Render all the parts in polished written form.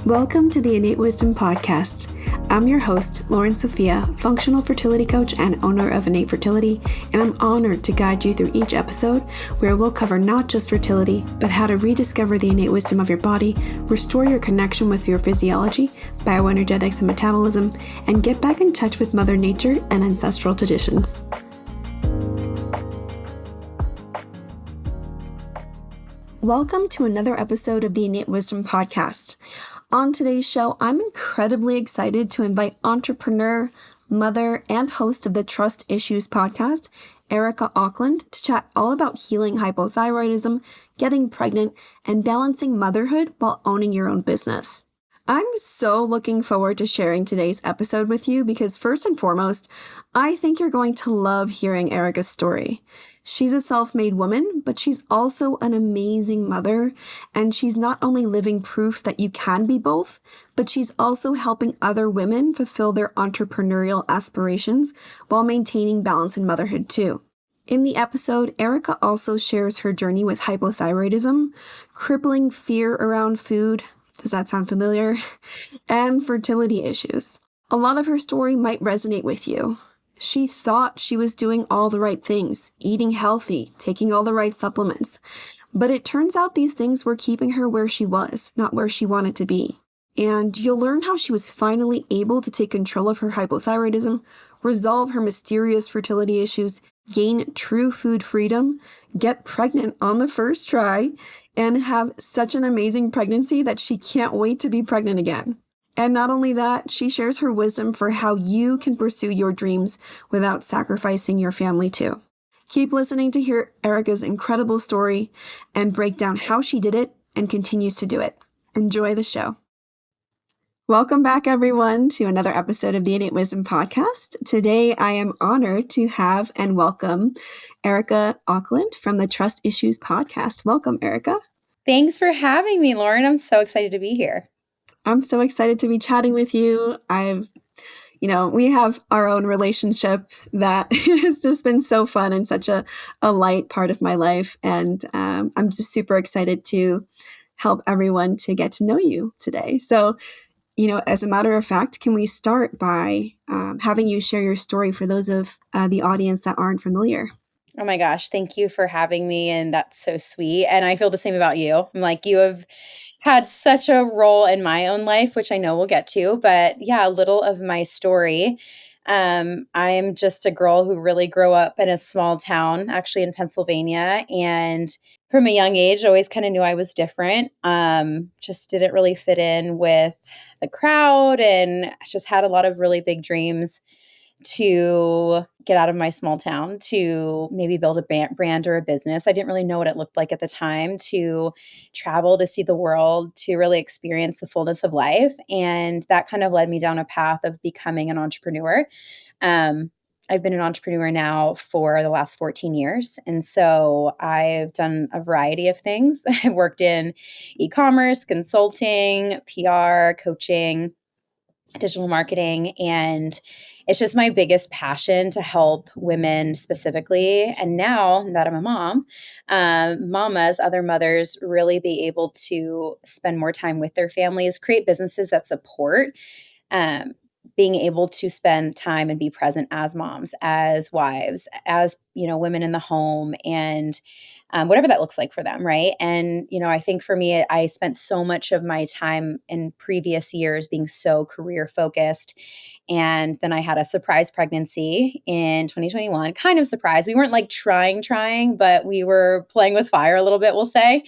Welcome to the Innate Wisdom Podcast. I'm your host, Loren Sofia, functional fertility coach and owner of Innate Fertility, and I'm honored to guide you through each episode where we'll cover not just fertility, but how to rediscover the innate wisdom of your body, restore your connection with your physiology, bioenergetics, and metabolism, and get back in touch with Mother Nature and ancestral traditions. Welcome to another episode of the Innate Wisdom Podcast. On today's show, I'm incredibly excited to invite entrepreneur, mother, and host of the Trust Issues podcast, Ericka Auckland, to chat all about healing hypothyroidism, getting pregnant, and balancing motherhood while owning your own business. I'm so looking forward to sharing today's episode with you because first and foremost, I think you're going to love hearing Ericka's story. She's a self-made woman, but she's also an amazing mother, and she's not only living proof that you can be both, but she's also helping other women fulfill their entrepreneurial aspirations while maintaining balance in motherhood too. In the episode, Ericka also shares her journey with hypothyroidism, crippling fear around food, does that sound familiar? And fertility issues. A lot of her story might resonate with you. She thought she was doing all the right things, eating healthy, taking all the right supplements. But it turns out these things were keeping her where she was, not where she wanted to be. And you'll learn how she was finally able to take control of her hypothyroidism, resolve her mysterious fertility issues, gain true food freedom, get pregnant on the first try, and have such an amazing pregnancy that she can't wait to be pregnant again. And not only that, she shares her wisdom for how you can pursue your dreams without sacrificing your family too. Keep listening to hear Ericka's incredible story and break down how she did it and continues to do it. Enjoy the show. Welcome back, everyone, to another episode of the Innate Wisdom Podcast. Today, I am honored to have and welcome Ericka Auckland from the Trust Issues Podcast. Welcome, Ericka. Thanks for having me, Loren. I'm so excited to be here. I'm so excited to be chatting with you. We have our own relationship that has just been so fun and such a light part of my life. And I'm just super excited to help everyone to get to know you today. So, as a matter of fact, can we start by having you share your story for those of the audience that aren't familiar? Oh my gosh, thank you for having me. And that's so sweet. And I feel the same about you. I'm like, you have had such a role in my own life, which I know we'll get to. But yeah, a little of my story. I'm just a girl who really grew up in a small town, actually in Pennsylvania. And from a young age, always kind of knew I was different. Just didn't really fit in with the crowd. And I just had a lot of really big dreams to get out of my small town, to maybe build a brand or a business. I didn't really know what it looked like at the time, to travel, to see the world, to really experience the fullness of life. And that kind of led me down a path of becoming an entrepreneur. I've been an entrepreneur now for the last 14 years. And so I've done a variety of things. I've worked in e-commerce, consulting, PR, coaching, digital marketing, and it's just my biggest passion to help women specifically. And now that I'm a mom, mamas, other mothers really be able to spend more time with their families, create businesses that support being able to spend time and be present as moms, as wives, as, women in the home, and whatever that looks like for them, right? And, I think for me, I spent so much of my time in previous years being so career focused. And then I had a surprise pregnancy in 2021, kind of surprise. We weren't like trying, but we were playing with fire a little bit, we'll say,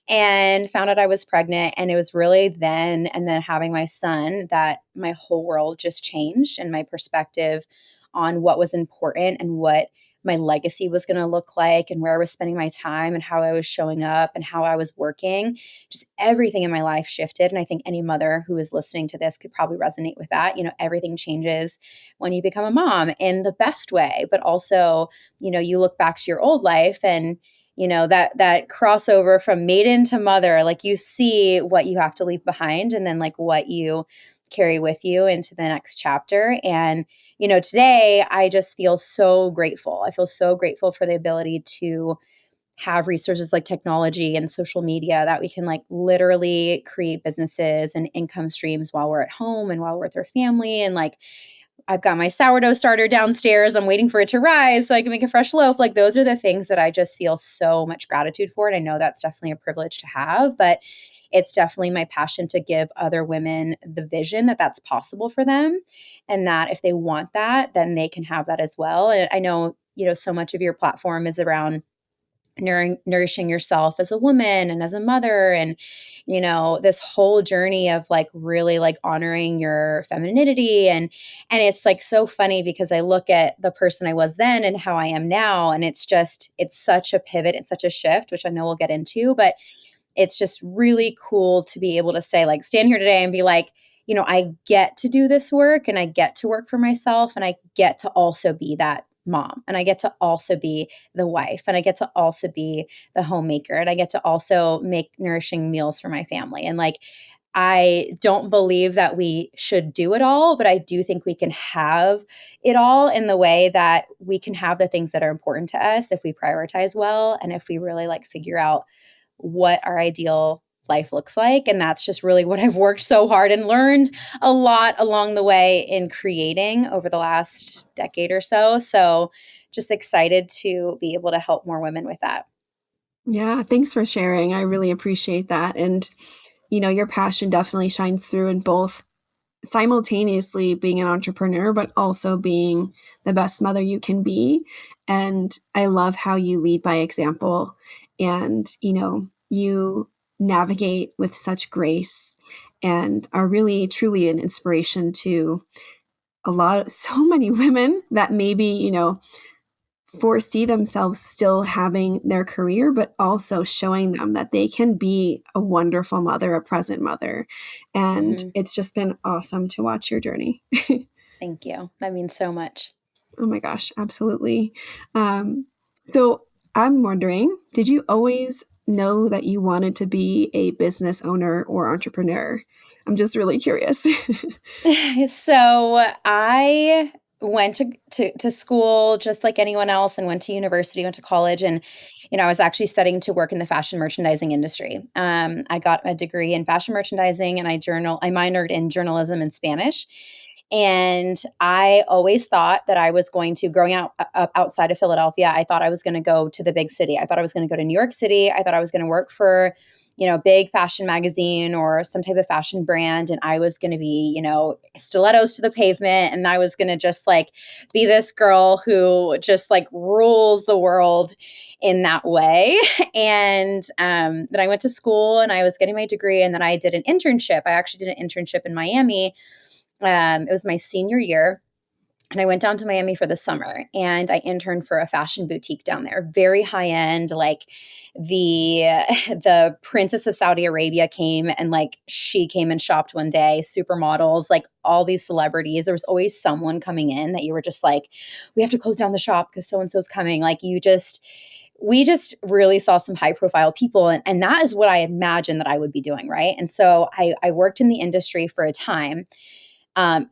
and found out I was pregnant. And it was really then, and then having my son, that my whole world just changed, and my perspective on what was important and what my legacy was going to look like, and where I was spending my time, and how I was showing up, and how I was working. Just everything in my life shifted. And I think any mother who is listening to this could probably resonate with that. Everything changes when you become a mom in the best way, but also, you look back to your old life, and that crossover from maiden to mother, like you see what you have to leave behind, and then like what you carry with you into the next chapter. And, today I just feel so grateful. I feel so grateful for the ability to have resources like technology and social media that we can like literally create businesses and income streams while we're at home and while we're with our family. And like, I've got my sourdough starter downstairs. I'm waiting for it to rise so I can make a fresh loaf. Like those are the things that I just feel so much gratitude for. And I know that's definitely a privilege to have, but it's definitely my passion to give other women the vision that that's possible for them, and that if they want that, then they can have that as well. And I know, so much of your platform is around nourishing yourself as a woman and as a mother, and this whole journey of like really like honoring your femininity. And it's like so funny because I look at the person I was then and how I am now, and it's such a pivot and such a shift, which I know we'll get into, but it's just really cool to be able to say, like, stand here today and be like, I get to do this work and I get to work for myself, and I get to also be that mom, and I get to also be the wife, and I get to also be the homemaker, and I get to also make nourishing meals for my family. And like, I don't believe that we should do it all, but I do think we can have it all in the way that we can have the things that are important to us if we prioritize well, and if we really like figure out what our ideal life looks like. And that's just really what I've worked so hard and learned a lot along the way in creating over the last decade or so. So just excited to be able to help more women with that. Yeah, thanks for sharing. I really appreciate that. And, your passion definitely shines through in both simultaneously being an entrepreneur, but also being the best mother you can be. And I love how you lead by example, and, you navigate with such grace and are really truly an inspiration to so many women that maybe, foresee themselves still having their career, but also showing them that they can be a wonderful mother, a present mother. And Mhm. it's just been awesome to watch your journey. Thank you. That means so much. Oh my gosh, absolutely. So I'm wondering, did you always know that you wanted to be a business owner or entrepreneur? I'm just really curious. So I went to school just like anyone else, and went to university, went to college, and I was actually studying to work in the fashion merchandising industry. I got a degree in fashion merchandising, and I minored in journalism and Spanish. And I always thought that I was going to, growing up outside of Philadelphia, I thought I was going to go to the big city. I thought I was going to go to New York City. I thought I was going to work for, big fashion magazine or some type of fashion brand. And I was going to be, stilettos to the pavement. And I was going to just like be this girl who just like rules the world in that way. And then I went to school and I was getting my degree. And then I did an internship. I actually did an internship in Miami. It was my senior year. And I went down to Miami for the summer, and I interned for a fashion boutique down there. Very high end, like the the princess of Saudi Arabia came, and like she came and shopped one day, supermodels, like all these celebrities. There was always someone coming in that you were just like, we have to close down the shop because so and so's coming. Like we just really saw some high profile people, and that is what I imagined that I would be doing, right? And so I worked in the industry for a time,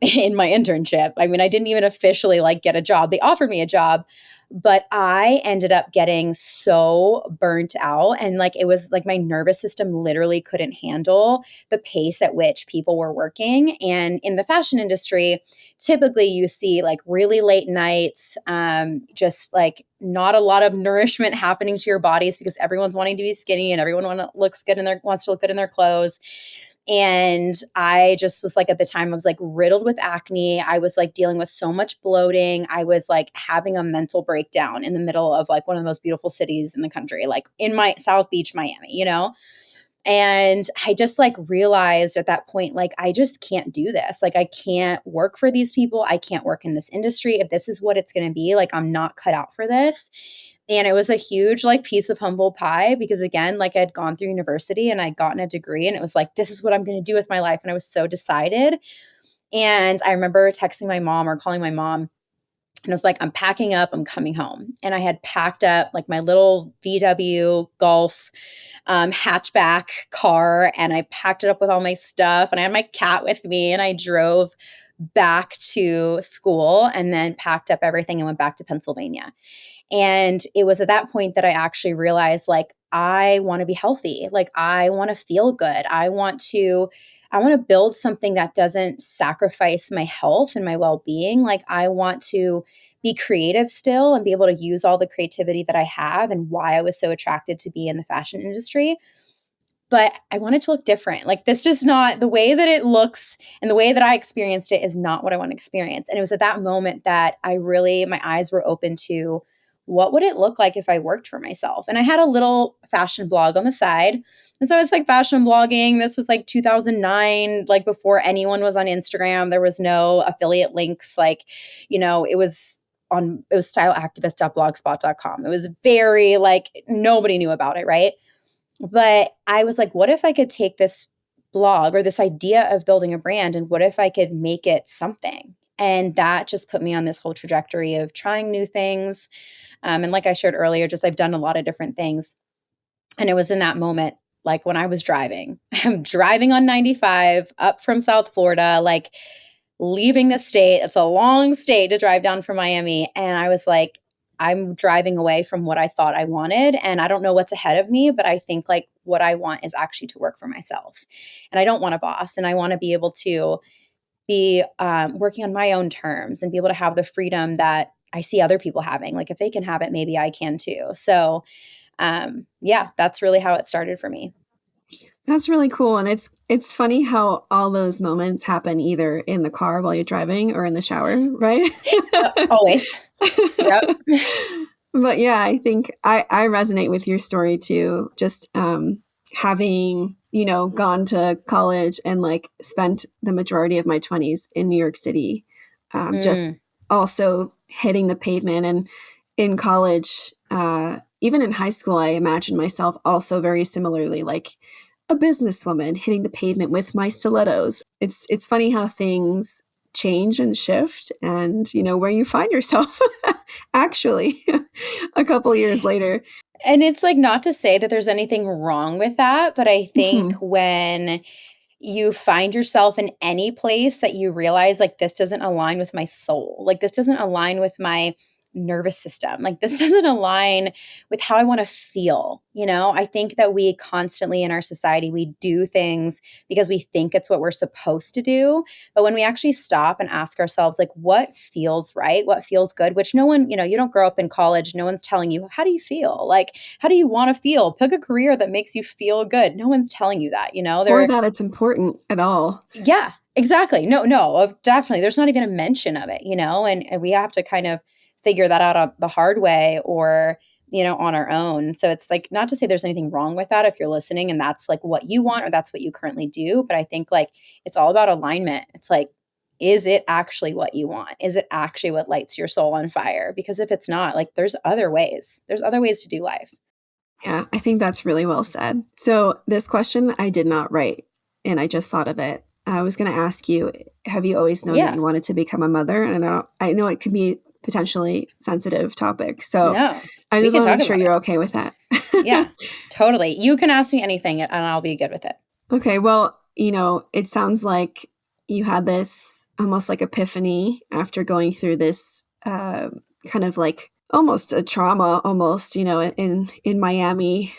in my internship. I mean, I didn't even officially like get a job. They offered me a job, but I ended up getting so burnt out, and like it was like my nervous system literally couldn't handle the pace at which people were working. And in the fashion industry, typically you see like really late nights, just like not a lot of nourishment happening to your bodies because everyone's wanting to be skinny and everyone wants to look good in their clothes. And I just was like, at the time, I was like riddled with acne. I was like dealing with so much bloating. I was like having a mental breakdown in the middle of like one of the most beautiful cities in the country, like in my South Beach, Miami. And I just like realized at that point, like, I just can't do this. Like, I can't work for these people. I can't work in this industry. If this is what it's going to be, like, I'm not cut out for this. And it was a huge like piece of humble pie because again, like I'd gone through university and I'd gotten a degree, and it was like, this is what I'm going to do with my life. And I was so decided. And I remember texting my mom or calling my mom, and I was like, I'm packing up, I'm coming home. And I had packed up like my little VW Golf hatchback car, and I packed it up with all my stuff, and I had my cat with me, and I drove back to school and then packed up everything and went back to Pennsylvania. And it was at that point that I actually realized, like, I want to be healthy. Like, I want to feel good. I want to build something that doesn't sacrifice my health and my well-being. Like, I want to be creative still and be able to use all the creativity that I have and why I was so attracted to be in the fashion industry. But I want it to look different. Like, this just not the way that it looks and the way that I experienced it is not what I want to experience. And it was at that moment that my eyes were open to what would it look like if I worked for myself? And I had a little fashion blog on the side. And so it's like fashion blogging. This was like 2009, like before anyone was on Instagram. There was no affiliate links. Like, it was styleactivist.blogspot.com. It was very like nobody knew about it, right? But I was like, what if I could take this blog or this idea of building a brand and what if I could make it something? And that just put me on this whole trajectory of trying new things. And like I shared earlier, just I've done a lot of different things. And it was in that moment, like when I was driving, I'm driving on 95 up from South Florida, like leaving the state. It's a long state to drive down from Miami. And I was like, I'm driving away from what I thought I wanted. And I don't know what's ahead of me, but I think like what I want is actually to work for myself. And I don't want a boss. And I want to be able to be working on my own terms and be able to have the freedom that I see other people having. Like if they can have it, maybe I can too. So yeah, that's really how it started for me. That's really cool. And it's funny how all those moments happen either in the car while you're driving or in the shower, right? Always. Yep. But yeah, I think I resonate with your story too. Just having, gone to college and like spent the majority of my 20s in New York City, just also hitting the pavement. And in college, even in high school, I imagined myself also very similarly, like a businesswoman hitting the pavement with my stilettos. It's funny how things change and shift and where you find yourself actually a couple years later. And it's like not to say that there's anything wrong with that, but I think Mhm. when you find yourself in any place that you realize like this doesn't align with my soul, like this doesn't align with my nervous system, like this doesn't align with how I want to feel. I think that we constantly in our society, we do things because we think it's what we're supposed to do. But when we actually stop and ask ourselves, like, what feels right, what feels good, which no one, you don't grow up in college, no one's telling you, how do you feel? Like, how do you want to feel? Pick a career that makes you feel good. No one's telling you that, Or they're, that it's important at all. yeah, exactly. No, definitely. There's not even a mention of it, and we have to kind of figure that out on the hard way or, on our own. So it's like, not to say there's anything wrong with that if you're listening and that's like what you want or that's what you currently do. But I think like it's all about alignment. It's like, is it actually what you want? Is it actually what lights your soul on fire? Because if it's not, like there's other ways. There's other ways to do life. Yeah, I think that's really well said. So this question I did not write, and I just thought of it. I was going to ask you, have you always known that Yeah. you wanted to become a mother? And I know it could be potentially sensitive topic. So No, I we just can want to talk make sure about it. you're okay with that. Yeah, totally. You can ask me anything and I'll be good with it. Okay, well, it sounds like you had this almost like epiphany after going through this kind of like almost a trauma, almost, in Miami,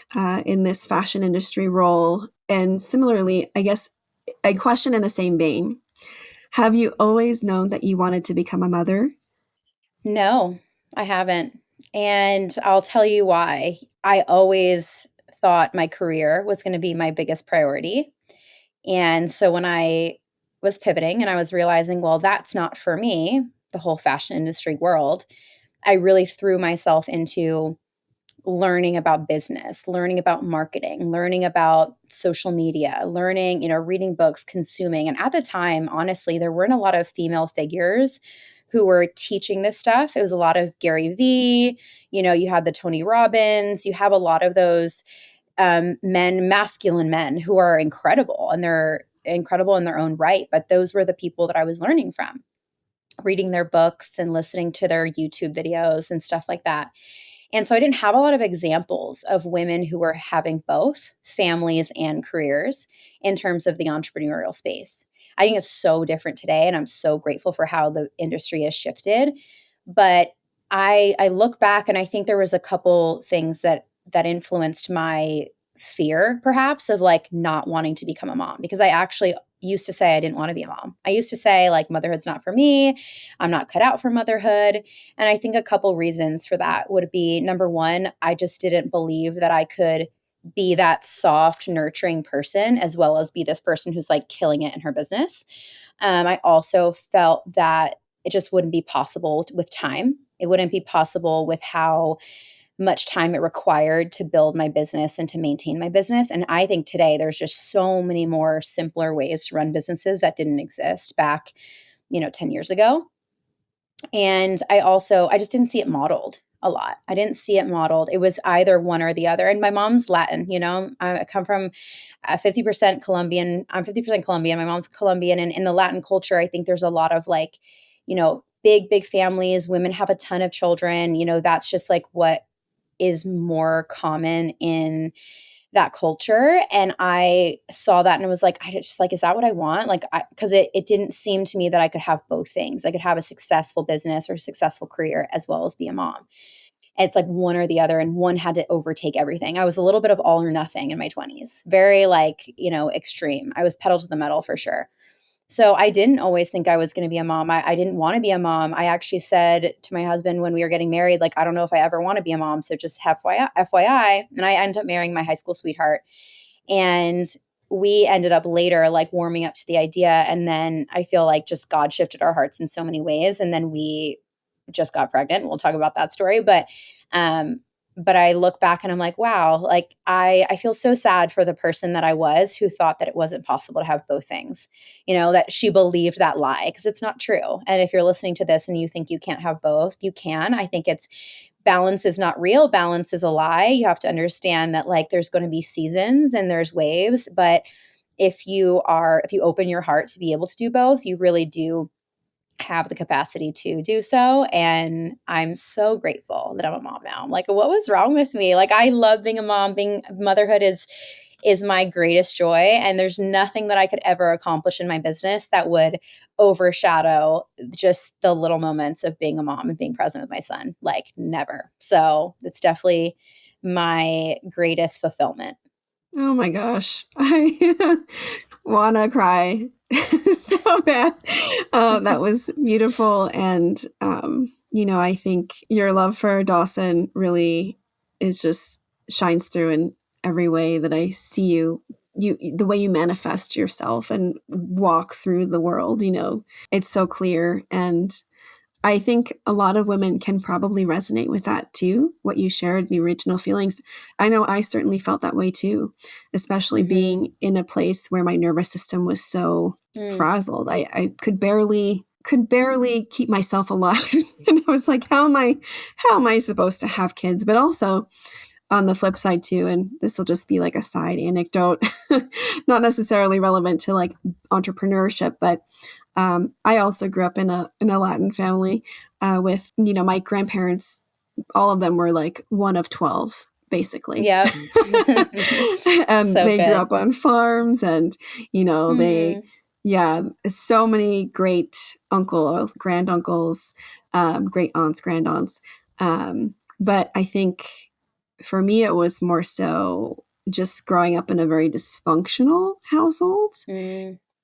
in this fashion industry role. And similarly, I guess a question in the same vein. Have you always known that you wanted to become a mother? No, I haven't. And I'll tell you why. I always thought my career was going to be my biggest priority. And so when I was pivoting and I was realizing, well, that's not for me, the whole fashion industry world, I really threw myself into learning about business, learning about marketing, learning about social media, learning, reading books, consuming. And at the time, honestly, there weren't a lot of female figures who were teaching this stuff. It was a lot of Gary Vee, you had the Tony Robbins, you have a lot of those men, masculine men who are incredible and they're incredible in their own right. But those were the people that I was learning from, reading their books and listening to their YouTube videos and stuff like that. And so I didn't have a lot of examples of women who were having both families and careers in terms of the entrepreneurial space. I think it's so different today, and I'm so grateful for how the industry has shifted. But I look back and I think there was a couple things that influenced my fear perhaps of like not wanting to become a mom, because I actually used to say I didn't want to be a mom. I used to say like motherhood's not for me. I'm not cut out for motherhood. And I think a couple reasons for that would be, number one, I just didn't believe that I could be that soft, nurturing person as well as be this person who's like killing it in her business. I also felt that it just wouldn't be possible with time. It wouldn't be possible with how much time it required to build my business and to maintain my business. And I think today there's just so many more simpler ways to run businesses that didn't exist back, 10 years ago. And I just didn't see it modeled a lot. I didn't see it modeled. It was either one or the other. And my mom's Latin, I come from 50% Colombian. I'm 50% Colombian. My mom's Colombian. And in the Latin culture, I think there's a lot of like, big families. Women have a ton of children. That's just like what is more common in that culture. And I saw that and it was like, I just like, is that what I want? Like, because it didn't seem to me that I could have both things. I could have a successful business or a successful career as well as be a mom. And it's like one or the other, and one had to overtake everything. I was a little bit of all or nothing in my 20s, very like, extreme. I was pedal to the metal for sure. So I didn't always think I was going to be a mom. I didn't want to be a mom. I actually said to my husband when we were getting married, like, I don't know if I ever want to be a mom. So just FYI. And I ended up marrying my high school sweetheart. And we ended up later like warming up to the idea. And then I feel like just God shifted our hearts in so many ways. And then we just got pregnant. We'll talk about that story. But I look back and I'm like, wow, like I feel so sad for the person that I was who thought that it wasn't possible to have both things, that she believed that lie, because it's not true. And if you're listening to this and you think you can't have both, you can. I think it's balance is not real. Balance is a lie. You have to understand that like there's going to be seasons and there's waves. But if you open your heart to be able to do both, you really do have the capacity to do so. And I'm so grateful that I'm a mom now. I'm like, what was wrong with me? Like, I love being a mom. Motherhood is my greatest joy. And there's nothing that I could ever accomplish in my business that would overshadow just the little moments of being a mom and being present with my son. Like, never. So it's definitely my greatest fulfillment. Oh my gosh. I wanna cry so bad. That was beautiful. And, I think your love for Dawson really shines through in every way that I see you, the way you manifest yourself and walk through the world, it's so clear. And I think a lot of women can probably resonate with that too, what you shared, the original feelings. I know I certainly felt that way too, especially being in a place where my nervous system was so frazzled. I could barely keep myself alive. And I was like, how am I supposed to have kids? But also on the flip side too, and this will just be like a side anecdote, not necessarily relevant to like entrepreneurship, but I also grew up in a Latin family with, my grandparents, all of them were like one of 12, basically. Yep. And So they good. grew up on farms and, so many great uncles, granduncles, great aunts, grandaunts. But I think for me, it was more so just growing up in a very dysfunctional household.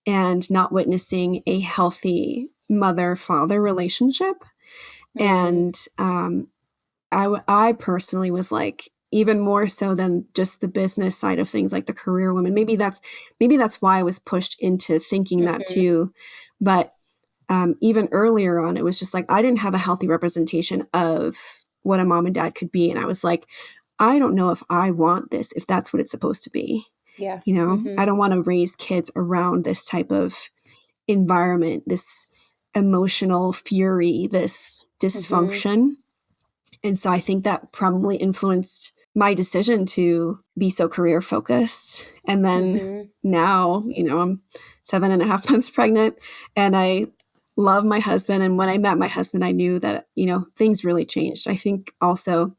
And not witnessing a healthy mother-father relationship. And I personally was like, even more so than just the business side of things, like the career woman. Maybe that's why I was pushed into thinking that too. But even earlier on, it was just like I didn't have a healthy representation of what a mom and dad could be. And I was like, I don't know if I want this, if that's what it's supposed to be. Yeah. I don't want to raise kids around this type of environment, this emotional fury, this dysfunction. And so I think that probably influenced my decision to be so career focused. And then now, I'm 7.5 months pregnant and I love my husband. And when I met my husband, I knew that, things really changed. I think also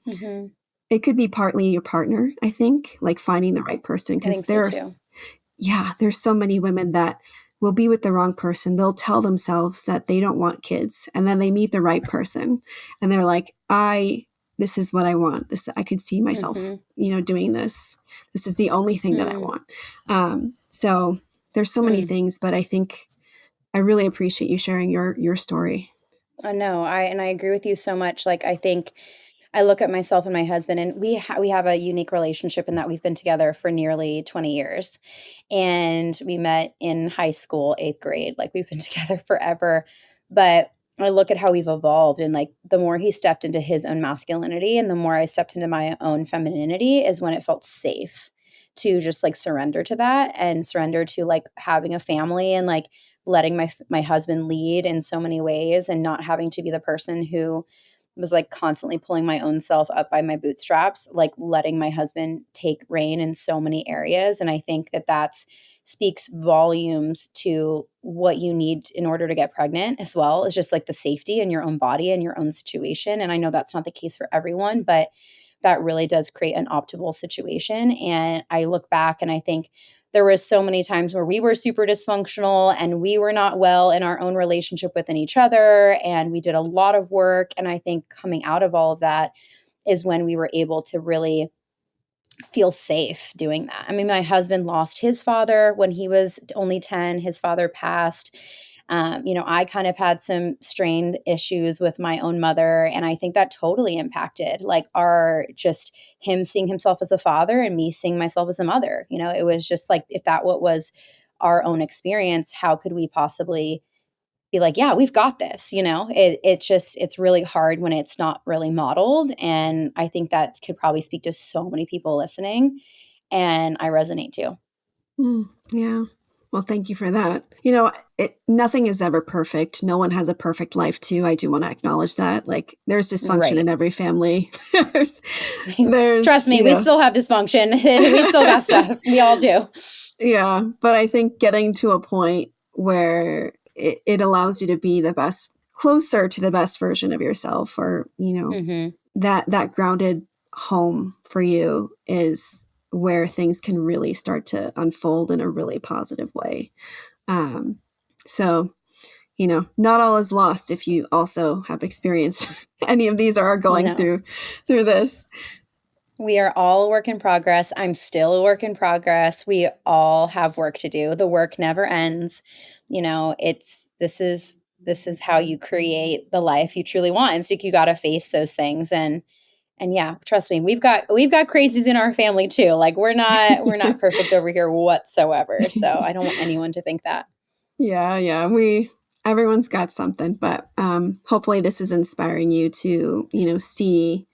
it could be partly your partner, I think, like finding the right person. Because there's so many women that will be with the wrong person. They'll tell themselves that they don't want kids, and then they meet the right person and they're like, this is what I want. I could see myself, doing this. This is the only thing that I want. So there's so many things, but I think I really appreciate you sharing your story. No, I agree with you so much. Like, I think I look at myself and my husband, and we have a unique relationship in that we've been together for nearly 20 years. And we met in high school, 8th grade. Like, we've been together forever. But I look at how we've evolved, and like the more he stepped into his own masculinity and the more I stepped into my own femininity is when it felt safe to just like surrender to that and surrender to like having a family and like letting my husband lead in so many ways and not having to be the person who was like constantly pulling my own self up by my bootstraps, like letting my husband take reign in so many areas. And I think that that's speaks volumes to what you need in order to get pregnant as well. It's just like the safety in your own body and your own situation. And I know that's not the case for everyone, but that really does create an optimal situation. And I look back and I think there was so many times where we were super dysfunctional and we were not well in our own relationship within each other. And we did a lot of work. And I think coming out of all of that is when we were able to really feel safe doing that. I mean, my husband lost his father when he was only 10. His father passed. I kind of had some strained issues with my own mother. And I think that totally impacted like just him seeing himself as a father and me seeing myself as a mother. It was just like, if that what was our own experience, how could we possibly be like, yeah, we've got this, it's really hard when it's not really modeled. And I think that could probably speak to so many people listening. And I resonate too. Yeah. Well, thank you for that. Nothing is ever perfect. No one has a perfect life too. I do want to acknowledge that. Like there's dysfunction in every family. there's Trust me, we still have dysfunction. We still got stuff. We all do. Yeah. But I think getting to a point where it allows you to be closer to the best version of yourself, or, that grounded home for you is where things can really start to unfold in a really positive way. So, not all is lost if you also have experienced any of these or are going through this. We are all a work in progress. I'm still a work in progress. We all have work to do. The work never ends. This is how you create the life you truly want. And so you got to face those things. And yeah, trust me, we've got crazies in our family too. Like we're not perfect over here whatsoever. So I don't want anyone to think that. Yeah. Everyone's got something, but hopefully this is inspiring you to, see,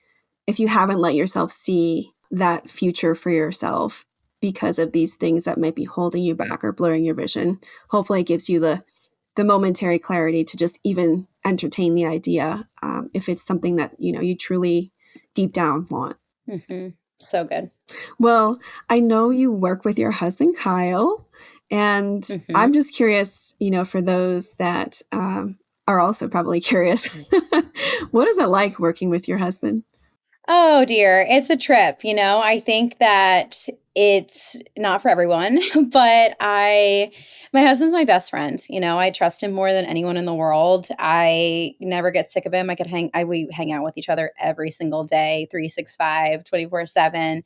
if you haven't let yourself see that future for yourself because of these things that might be holding you back or blurring your vision. Hopefully it gives you the momentary clarity to just even entertain the idea, if it's something that, you truly deep down want. Mm-hmm. So good. Well, I know you work with your husband, Kyle, and I'm just curious, for those that are also probably curious, what is it like working with your husband? Oh dear, it's a trip. I think that it's not for everyone, but my husband's my best friend. I trust him more than anyone in the world. I never get sick of him. We hang out with each other every single day, 365, 24/7.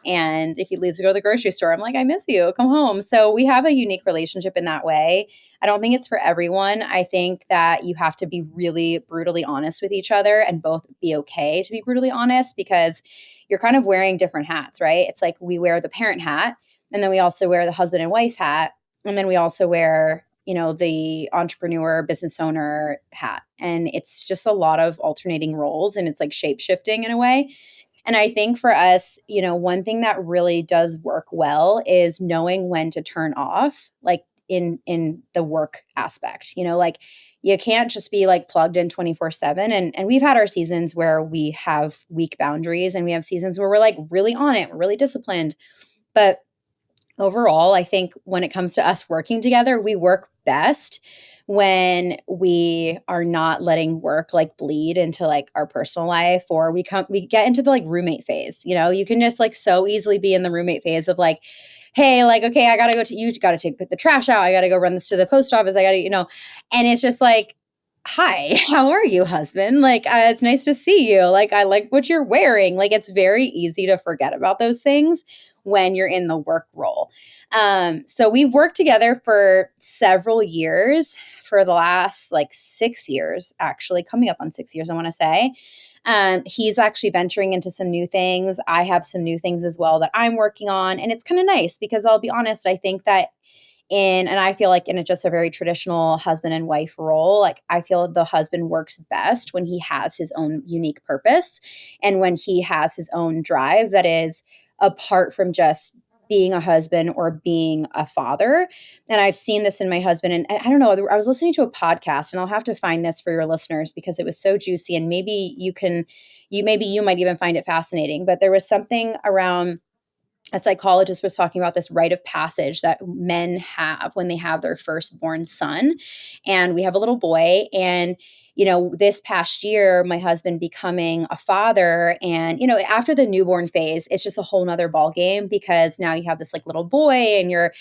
And if he leaves to go to the grocery store, I'm like, I miss you. Come home. So we have a unique relationship in that way. I don't think it's for everyone. I think that you have to be really brutally honest with each other and both be okay to be brutally honest, because you're kind of wearing different hats, right? It's like we wear the parent hat, and then we also wear the husband and wife hat. And then we also wear, the entrepreneur, business owner hat. And it's just a lot of alternating roles, and it's like shape shifting in a way. And I think for us, one thing that really does work well is knowing when to turn off, like in the work aspect. Like you can't just be like plugged in 24/7. And we've had our seasons where we have weak boundaries, and we have seasons where we're like really on it, really disciplined. But overall, I think when it comes to us working together, we work best when we are not letting work like bleed into like our personal life, or we get into the like roommate phase. You know, you can just like so easily be in the roommate phase of like, hey, like, okay, I gotta go to, you gotta take put the trash out, I gotta go run this to the post office, I gotta, and it's just like, hi, how are you, husband? Like, it's nice to see you. Like, I like what you're wearing. Like, it's very easy to forget about those things when you're in the work role. So we've worked together for several years, for the last like 6 years, actually, coming up on 6 years, I want to say. He's actually venturing into some new things. I have some new things as well that I'm working on. And it's kind of nice because I'll be honest, I think that and I feel like in a, just a very traditional husband and wife role, like I feel the husband works best when he has his own unique purpose and when he has his own drive that is apart from just being a husband or being a father. And I've seen this in my husband. And I don't know, I was listening to a podcast, and I'll have to find this for your listeners because it was so juicy. And maybe maybe you might even find it fascinating. But there was something around, a psychologist was talking about this rite of passage that men have when they have their firstborn son. And we have a little boy. And, this past year, my husband becoming a father, and, after the newborn phase, it's just a whole nother ball game because now you have this like little boy and you're,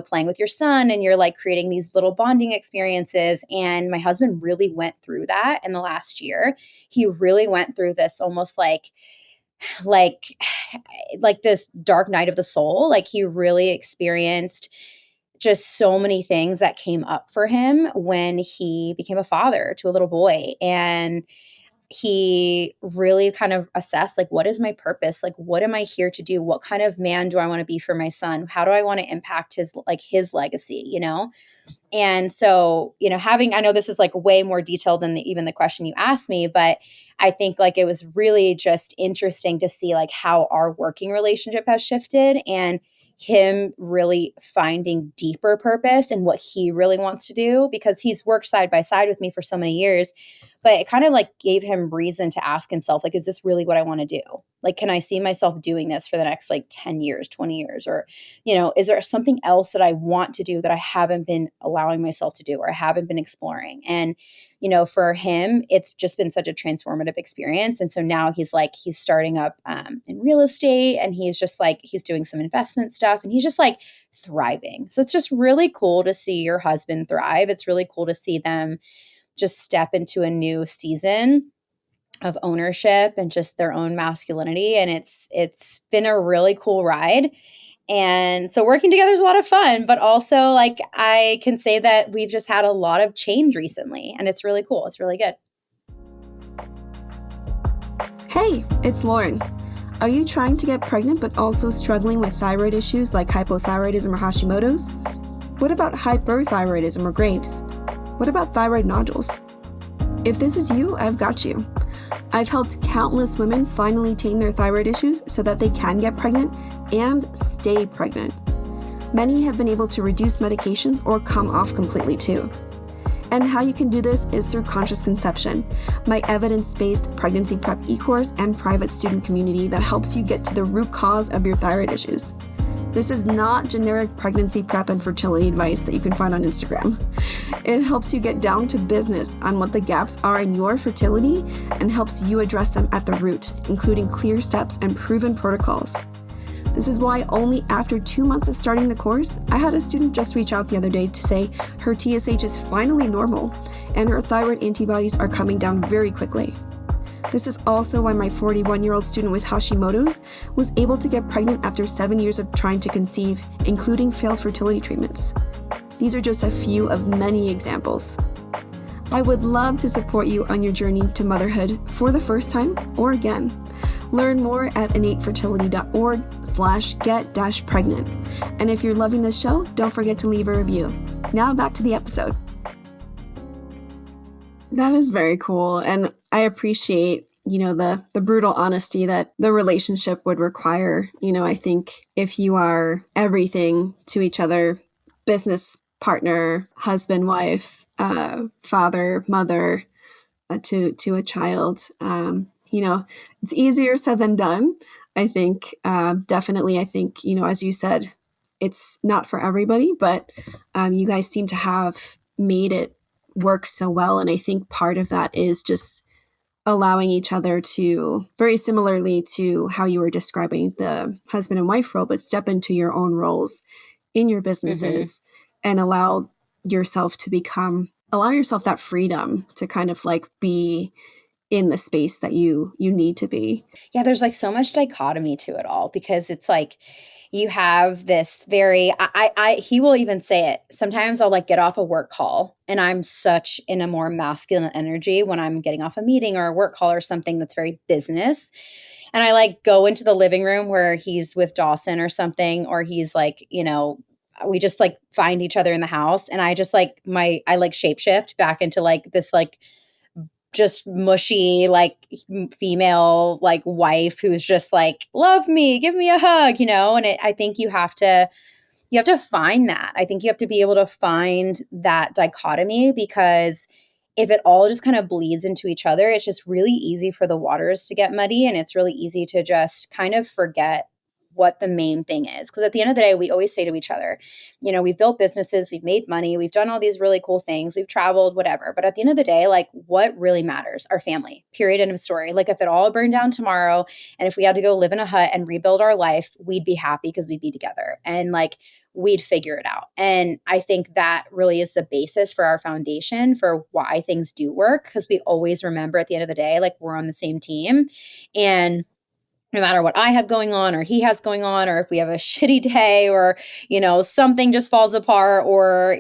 playing with your son and you're like creating these little bonding experiences. And my husband really went through that in the last year. He really went through this almost like like this dark night of the soul. Like he really experienced just so many things that came up for him when he became a father to a little boy. And he really kind of assessed like, what is my purpose? Like, what am I here to do? What kind of man do I want to be for my son? How do I want to impact his legacy, And so, I know this is like way more detailed than even the question you asked me, but I think like it was really just interesting to see like how our working relationship has shifted and him really finding deeper purpose and what he really wants to do because he's worked side by side with me for so many years. But it kind of like gave him reason to ask himself, like, is this really what I want to do? Like, can I see myself doing this for the next like 10 years, 20 years? Or, is there something else that I want to do that I haven't been allowing myself to do or I haven't been exploring? And, for him, it's just been such a transformative experience. And so now he's starting up in real estate and he's doing some investment stuff and he's just like thriving. So it's just really cool to see your husband thrive. It's really cool to see them just step into a new season of ownership and just their own masculinity. And it's been a really cool ride. And so working together is a lot of fun, but also like I can say that we've just had a lot of change recently and it's really cool. It's really good. Hey, it's Loren. Are you trying to get pregnant but also struggling with thyroid issues like hypothyroidism or Hashimoto's? What about hyperthyroidism or Graves'? What about thyroid nodules? If this is you, I've got you. I've helped countless women finally tame their thyroid issues so that they can get pregnant and stay pregnant. Many have been able to reduce medications or come off completely too. And how you can do this is through Conscious Conception, my evidence-based pregnancy prep e-course and private student community that helps you get to the root cause of your thyroid issues. This is not generic pregnancy prep and fertility advice that you can find on Instagram. It helps you get down to business on what the gaps are in your fertility and helps you address them at the root, including clear steps and proven protocols. This is why only after 2 months of starting the course, I had a student just reach out the other day to say her TSH is finally normal and her thyroid antibodies are coming down very quickly. This is also why my 41-year-old student with Hashimoto's was able to get pregnant after 7 years of trying to conceive, including failed fertility treatments. These are just a few of many examples. I would love to support you on your journey to motherhood for the first time or again. Learn more at innatefertility.org/get-pregnant. And if you're loving this show, don't forget to leave a review. Now back to the episode. That is very cool. And I appreciate, the brutal honesty that the relationship would require. I think if you are everything to each other, business partner, husband, wife, father, mother, to a child, it's easier said than done. I think, definitely, as you said, it's not for everybody, but you guys seem to have made it work so well. And I think part of that is just allowing each other to, very similarly to how you were describing the husband and wife role, but step into your own roles in your businesses and allow yourself that freedom to kind of like be in the space that you need to be. Yeah, there's like so much dichotomy to it all because it's like you have this very he will even say it. Sometimes I'll like get off a work call and I'm such in a more masculine energy when I'm getting off a meeting or a work call or something that's very business. And I like go into the living room where he's with Dawson or something, or he's like, we just like find each other in the house. And I just like I like shapeshift back into like this like just mushy like female like wife who's just like love me, give me a hug, and I think you have to find that. I think you have to be able to find that dichotomy, because if it all just kind of bleeds into each other, it's just really easy for the waters to get muddy, and it's really easy to just kind of forget what the main thing is. Because at the end of the day, we always say to each other, we've built businesses, we've made money, we've done all these really cool things, we've traveled, whatever. But at the end of the day, like what really matters? Our family, period, end of story. Like if it all burned down tomorrow and if we had to go live in a hut and rebuild our life, we'd be happy because we'd be together. And like, we'd figure it out. And I think that really is the basis for our foundation for why things do work, because we always remember at the end of the day, like we're on the same team. And no matter what I have going on or he has going on, or if we have a shitty day or, something just falls apart or,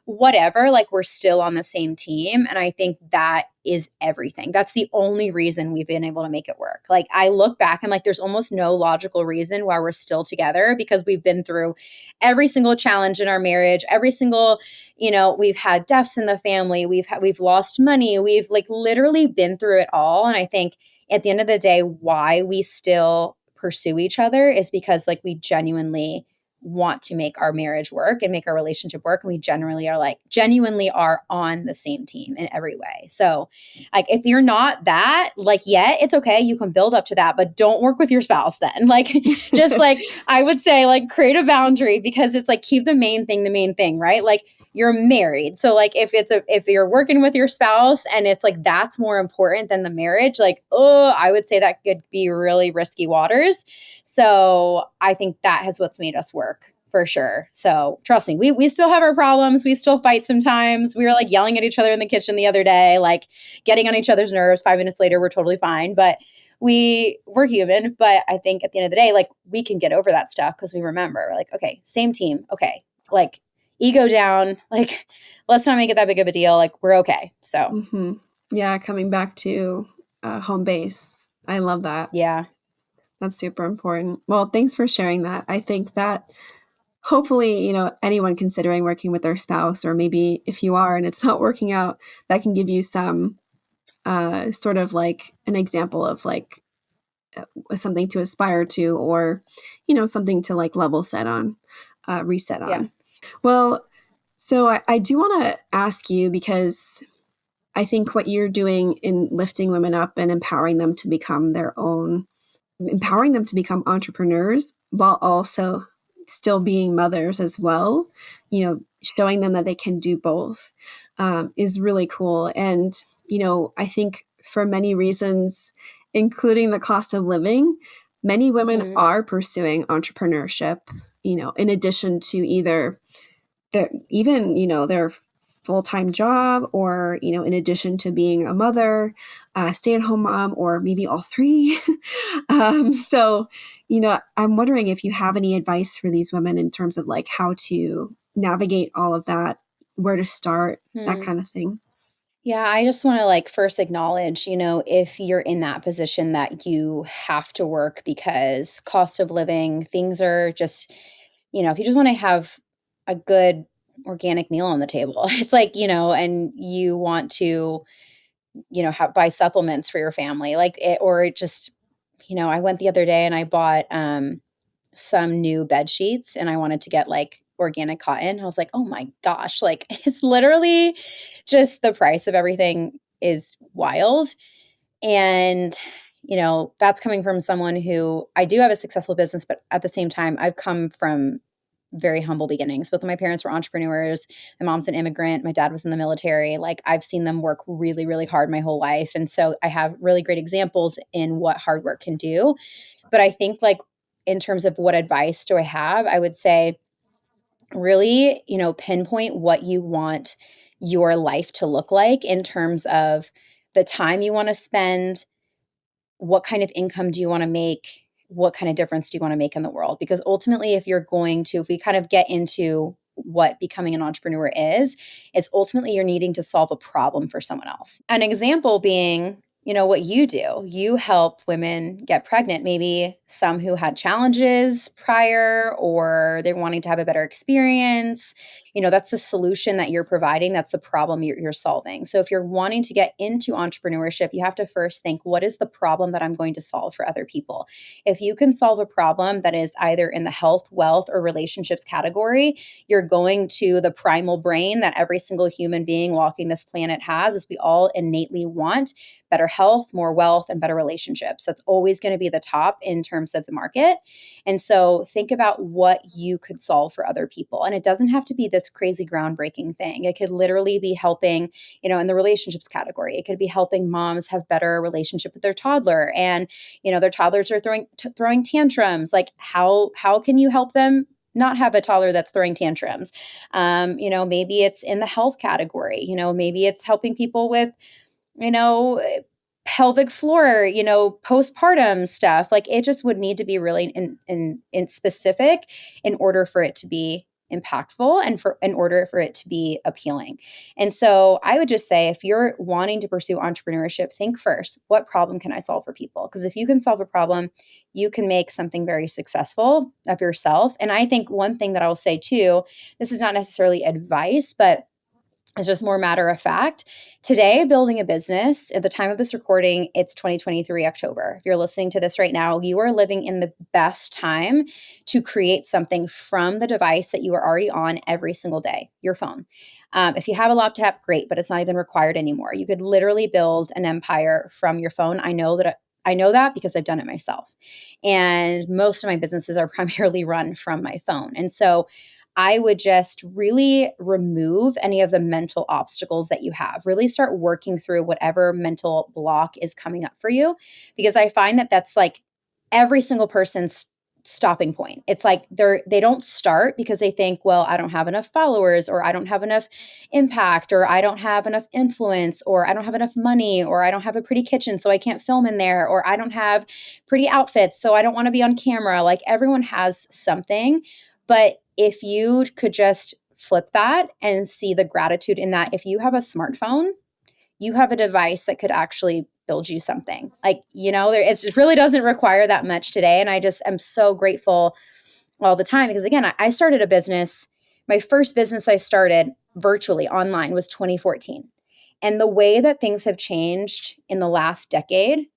whatever, like we're still on the same team. And I think that is everything. That's the only reason we've been able to make it work. Like I look back and like there's almost no logical reason why we're still together, because we've been through every single challenge in our marriage, every single, we've had deaths in the family, we've lost money, we've like literally been through it all. And I think at the end of the day, why we still pursue each other is because like we genuinely want to make our marriage work and make our relationship work. And we genuinely are on the same team in every way. So like, if you're not that like yet, it's okay. You can build up to that, but don't work with your spouse then. Like, just like, I would say like create a boundary, because it's like, keep the main thing, right? Like you're married. So like, if you're working with your spouse and it's like, that's more important than the marriage, like, I would say that could be really risky waters. So I think that has what's made us work for sure. So trust me, we still have our problems. We still fight sometimes. We were like yelling at each other in the kitchen the other day, like getting on each other's nerves. 5 minutes later, we're totally fine. But we're human. But I think at the end of the day, like we can get over that stuff because we remember, like, okay, same team. Okay. Like ego down. Like, let's not make it that big of a deal. Like we're okay. So yeah, coming back to home base. I love that. Yeah. That's super important. Well, thanks for sharing that. I think that hopefully, anyone considering working with their spouse, or maybe if you are and it's not working out, that can give you some sort of like an example of like something to aspire to, or, something to like level set on, reset on. Yeah. Well, so I do want to ask you, because I think what you're doing in lifting women up and empowering them to become entrepreneurs while also still being mothers as well, showing them that they can do both, is really cool. And, I think for many reasons, including the cost of living, many women are pursuing entrepreneurship, in addition to either their full-time job, or, in addition to being a mother, stay-at-home mom, or maybe all three. So, I'm wondering if you have any advice for these women in terms of like how to navigate all of that, where to start, that kind of thing. Yeah, I just want to like first acknowledge, if you're in that position that you have to work because cost of living, things are just, if you just want to have a good organic meal on the table, it's like, and you want to, buy supplements for your family, like it, or it just, I went the other day and I bought some new bed sheets and I wanted to get like organic cotton. I was like, oh my gosh, like it's literally just the price of everything is wild. And, that's coming from someone who I do have a successful business, but at the same time, I've come from very humble beginnings. Both of my parents were entrepreneurs. My mom's an immigrant. My dad was in the military. Like I've seen them work really, really hard my whole life. And so I have really great examples in what hard work can do. But I think like in terms of what advice do I have, I would say really, pinpoint what you want your life to look like in terms of the time you want to spend, what kind of income do you want to make, what kind of difference do you want to make in the world? Because ultimately, if we kind of get into what becoming an entrepreneur is, it's ultimately you're needing to solve a problem for someone else. An example being, what you do. You help women get pregnant, maybe some who had challenges prior or they're wanting to have a better experience. That's the solution that you're providing. That's the problem you're solving. So if you're wanting to get into entrepreneurship, you have to first think, what is the problem that I'm going to solve for other people? If you can solve a problem that is either in the health, wealth, or relationships category, you're going to the primal brain that every single human being walking this planet has, is we all innately want better health, more wealth, and better relationships. That's always going to be the top in terms of the market. And so think about what you could solve for other people. And it doesn't have to be this crazy groundbreaking thing. It could literally be helping, in the relationships category. It could be helping moms have better relationship with their toddler, and their toddlers are throwing tantrums. Like how can you help them not have a toddler that's throwing tantrums? Maybe it's in the health category. Maybe it's helping people with you know, pelvic floor, postpartum stuff. Like it just would need to be really in specific in order for it to be impactful and in order for it to be appealing. And so I would just say, if you're wanting to pursue entrepreneurship, think first, what problem can I solve for people? Because if you can solve a problem, you can make something very successful of yourself. And I think one thing that I'll say too, this is not necessarily advice, but it's just more matter of fact. Today, building a business, at the time of this recording, it's 2023 October. If you're listening to this right now, you are living in the best time to create something from the device that you are already on every single day, your phone. If you have a laptop, great, but it's not even required anymore. You could literally build an empire from your phone. I know that because I've done it myself. And most of my businesses are primarily run from my phone. And so I would just really remove any of the mental obstacles that you have. Really start working through whatever mental block is coming up for you, because I find that that's like every single person's stopping point. It's like they don't start because they think, well, I don't have enough followers, or I don't have enough impact, or I don't have enough influence, or I don't have enough money, or I don't have a pretty kitchen so I can't film in there, or I don't have pretty outfits so I don't want to be on camera. Like everyone has something. But if you could just flip that and see the gratitude in that, if you have a smartphone, you have a device that could actually build you something. Like, it just really doesn't require that much today. And I just am so grateful all the time, because again, I started a business. My first business I started virtually online was 2014. And the way that things have changed in the last decade,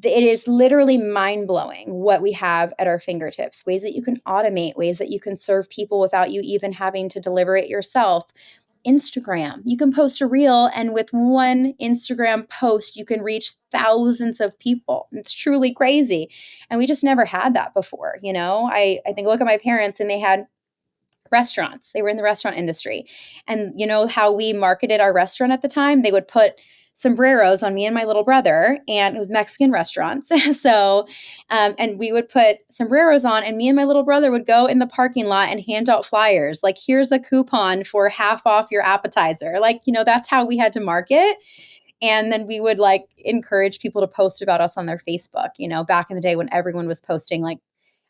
it is literally mind-blowing what we have at our fingertips. Ways that you can automate, ways that you can serve people without you even having to deliver it yourself. Instagram, you can post a reel, and with one Instagram post, you can reach thousands of people. It's truly crazy. And we just never had that before. I think, look at my parents, and they had restaurants. They were in the restaurant industry. And how we marketed our restaurant at the time? They would put sombreros on me and my little brother, and it was Mexican restaurants. So, and we would put sombreros on, and me and my little brother would go in the parking lot and hand out flyers. Like, here's a coupon for half off your appetizer. Like, that's how we had to market. And then we would like encourage people to post about us on their Facebook, back in the day when everyone was posting like,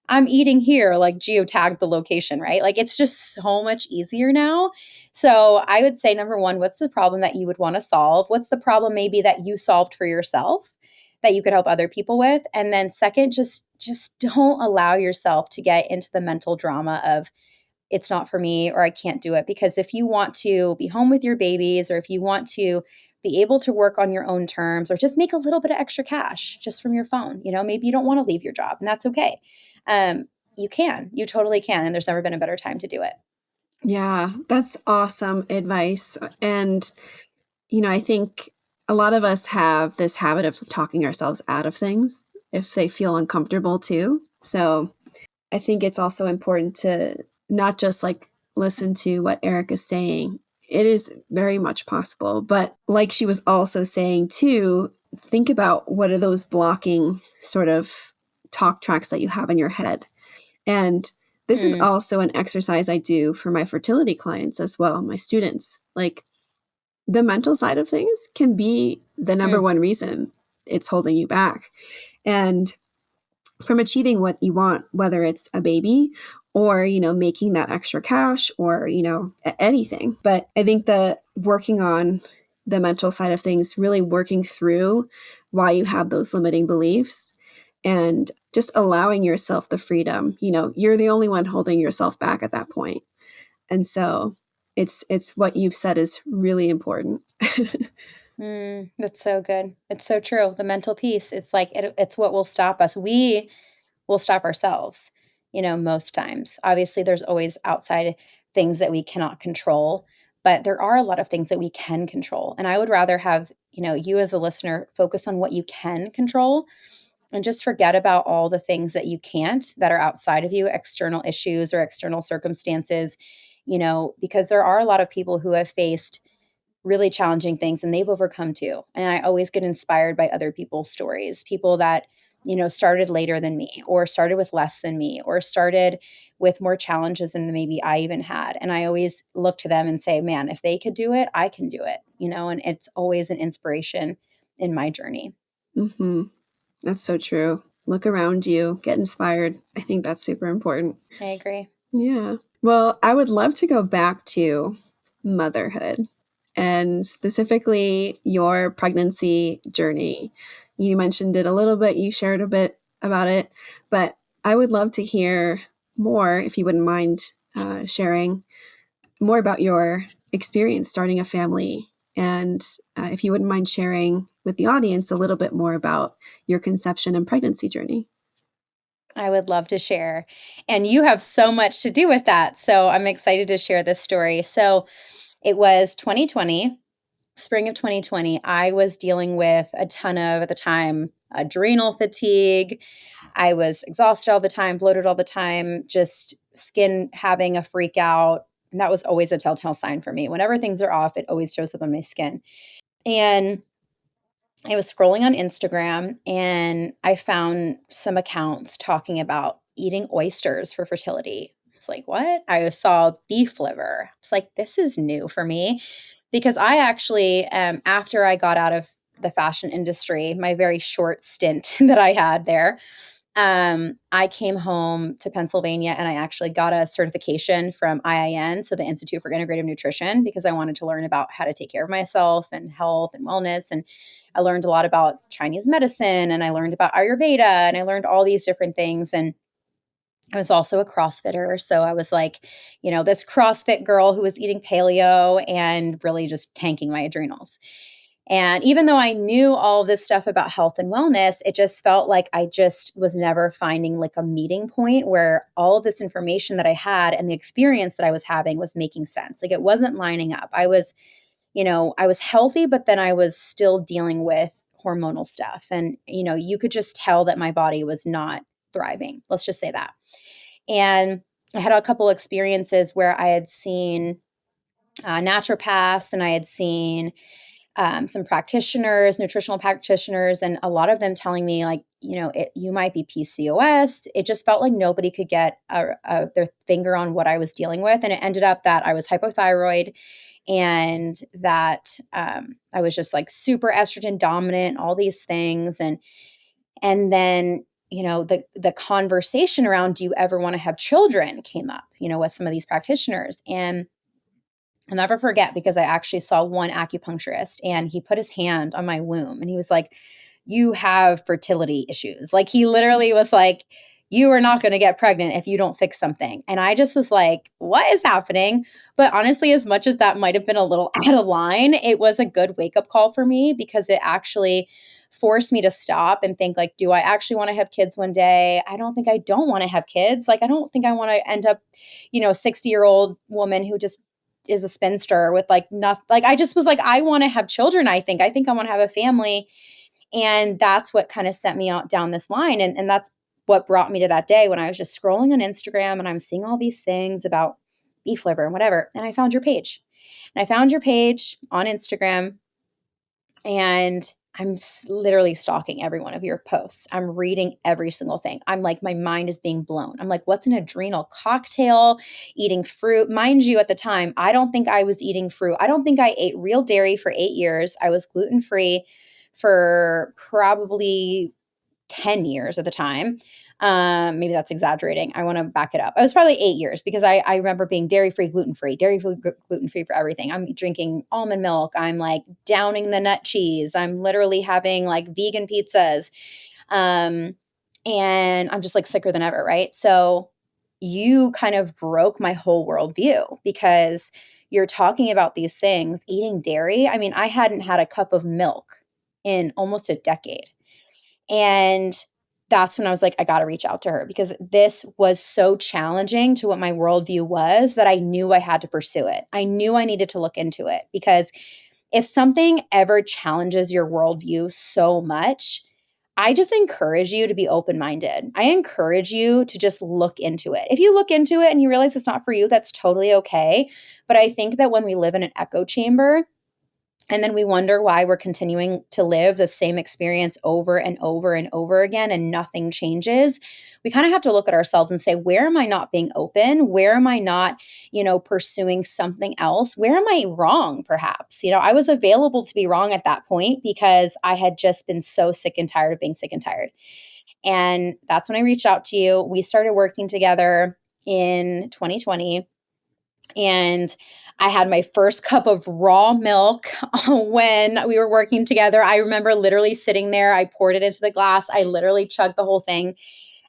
I'm eating here, like geotag the location, right? Like it's just so much easier now. So I would say, number one, what's the problem that you would want to solve? What's the problem maybe that you solved for yourself that you could help other people with? And then second, just don't allow yourself to get into the mental drama of it's not for me, or I can't do it. Because if you want to be home with your babies, or if you want to be able to work on your own terms, or just make a little bit of extra cash just from your phone, maybe you don't want to leave your job, and that's okay. You totally can. And there's never been a better time to do it. Yeah, that's awesome advice. And, I think a lot of us have this habit of talking ourselves out of things if they feel uncomfortable too. So I think it's also important to not just like listen to what Ericka's saying. It is very much possible. But like she was also saying too, think about what are those blocking sort of talk tracks that you have in your head. And this is also an exercise I do for my fertility clients as well, my students. Like the mental side of things can be the number one reason it's holding you back. And from achieving what you want, whether it's a baby or, making that extra cash or, anything. But I think that working on the mental side of things, really working through why you have those limiting beliefs and just allowing yourself the freedom, you're the only one holding yourself back at that point. And so it's what you've said is really important. That's so good. It's so true. The mental piece, it's like, it's what will stop us. We will stop ourselves, most times. Obviously, there's always outside things that we cannot control, but there are a lot of things that we can control. And I would rather have, you as a listener focus on what you can control and just forget about all the things that you can't, that are outside of you, external issues or external circumstances, because there are a lot of people who have faced really challenging things and they've overcome too. And I always get inspired by other people's stories, people that, started later than me or started with less than me or started with more challenges than maybe I even had. And I always look to them and say, man, if they could do it, I can do it, and it's always an inspiration in my journey. Mm-hmm. That's so true. Look around you, get inspired. I think that's super important. I agree. Yeah. Well, I would love to go back to motherhood and specifically your pregnancy journey. You mentioned it a little bit, you shared a bit about it, but I would love to hear more, if you wouldn't mind sharing more about your experience starting a family. And if you wouldn't mind sharing with the audience a little bit more about your conception and pregnancy journey. I would love to share. And you have so much to do with that. So I'm excited to share this story. So it was 2020, spring of 2020. I was dealing with a ton of, at the time, adrenal fatigue. I was exhausted all the time, bloated all the time, just skin having a freak out. And that was always a telltale sign for me. Whenever things are off, it always shows up on my skin. And I was scrolling on Instagram and I found some accounts talking about eating oysters for fertility. I was like, what? I saw beef liver. I was like, this is new for me because I actually, after I got out of the fashion industry, my very short stint that I had there, I came home to Pennsylvania and I actually got a certification from IIN, so the Institute for Integrative Nutrition, because I wanted to learn about how to take care of myself and health and wellness. And I learned a lot about Chinese medicine and I learned about Ayurveda and I learned all these different things. And I was also a CrossFitter. So I was like, this CrossFit girl who was eating paleo and really just tanking my adrenals. And even though I knew all this stuff about health and wellness, it just felt like I just was never finding like a meeting point where all of this information that I had and the experience that I was having was making sense. Like it wasn't lining up. I was healthy, but then I was still dealing with hormonal stuff. And, you could just tell that my body was not thriving. Let's just say that. And I had a couple experiences where I had seen naturopaths and I had seen some practitioners, nutritional practitioners, and a lot of them telling me like, you might be PCOS. It just felt like nobody could get their finger on what I was dealing with. And it ended up that I was hypothyroid and that I was just like super estrogen dominant, all these things. And then, the conversation around, do you ever want to have children came up, with some of these practitioners. And I'll never forget because I actually saw one acupuncturist and he put his hand on my womb and he was like, you have fertility issues. Like he literally was like, you are not going to get pregnant if you don't fix something. And I just was like, what is happening? But honestly, as much as that might have been a little out of line, it was a good wake up call for me because it actually forced me to stop and think like, do I actually want to have kids one day? I don't think I don't want to have kids. Like, I don't think I want to end up, 60-year-old woman who just is a spinster with like nothing. Like I just was like, I want to have children. I think I want to have a family. And that's what kind of sent me out down this line. And that's what brought me to that day when I was just scrolling on Instagram and I'm seeing all these things about beef liver and whatever. And I found your page. And I found your page on Instagram, and I'm literally stalking every one of your posts. I'm reading every single thing. I'm like, my mind is being blown. I'm like, what's an adrenal cocktail? Eating fruit. Mind you, at the time, I don't think I was eating fruit. I don't think I ate real dairy for 8 years. I was gluten-free for probably 10 years at the time. Maybe that's exaggerating. I want to back it up. It was probably 8 years because I remember being dairy-free, gluten-free for everything. I'm drinking almond milk. I'm like downing the nut cheese. I'm literally having like vegan pizzas. And I'm just like sicker than ever, right? So you kind of broke my whole worldview because you're talking about these things, eating dairy. I mean, I hadn't had a cup of milk in almost a decade. And that's when I was like, I got to reach out to her because this was so challenging to what my worldview was that I knew I had to pursue it. I knew I needed to look into it because if something ever challenges your worldview so much, I just encourage you to be open minded. I encourage you to just look into it. If you look into it and you realize it's not for you, that's totally okay. But I think that when we live in an echo chamber, and then we wonder why we're continuing to live the same experience over and over and over again and nothing changes. We kind of have to look at ourselves and say, where am I not being open? Where am I not, pursuing something else? Where am I wrong, perhaps? I was available to be wrong at that point because I had just been so sick and tired of being sick and tired. And that's when I reached out to you. We started working together in 2020. And I had my first cup of raw milk when we were working together. I remember literally sitting there. I poured it into the glass. I literally chugged the whole thing.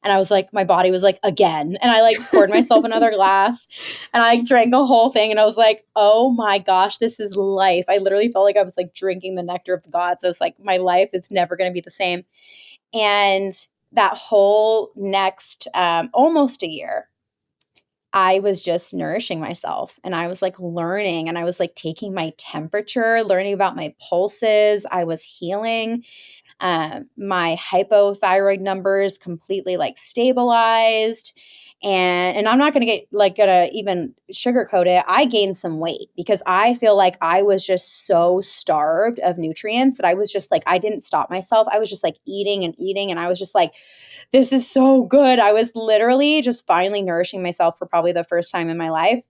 And I was like, my body was like, again. And I like poured myself another glass and I drank a whole thing. And I was like, oh my gosh, this is life. I literally felt like I was like drinking the nectar of the gods. I was like, my life is never going to be the same. And that whole next almost a year, I was just nourishing myself and I was like learning and I was like taking my temperature, learning about my pulses. I was healing. My hypothyroid numbers completely like stabilized. And I'm not gonna even sugarcoat it. I gained some weight because I feel like I was just so starved of nutrients that I was just like, I didn't stop myself. I was just like eating and eating. And I was just like, this is so good. I was literally just finally nourishing myself for probably the first time in my life.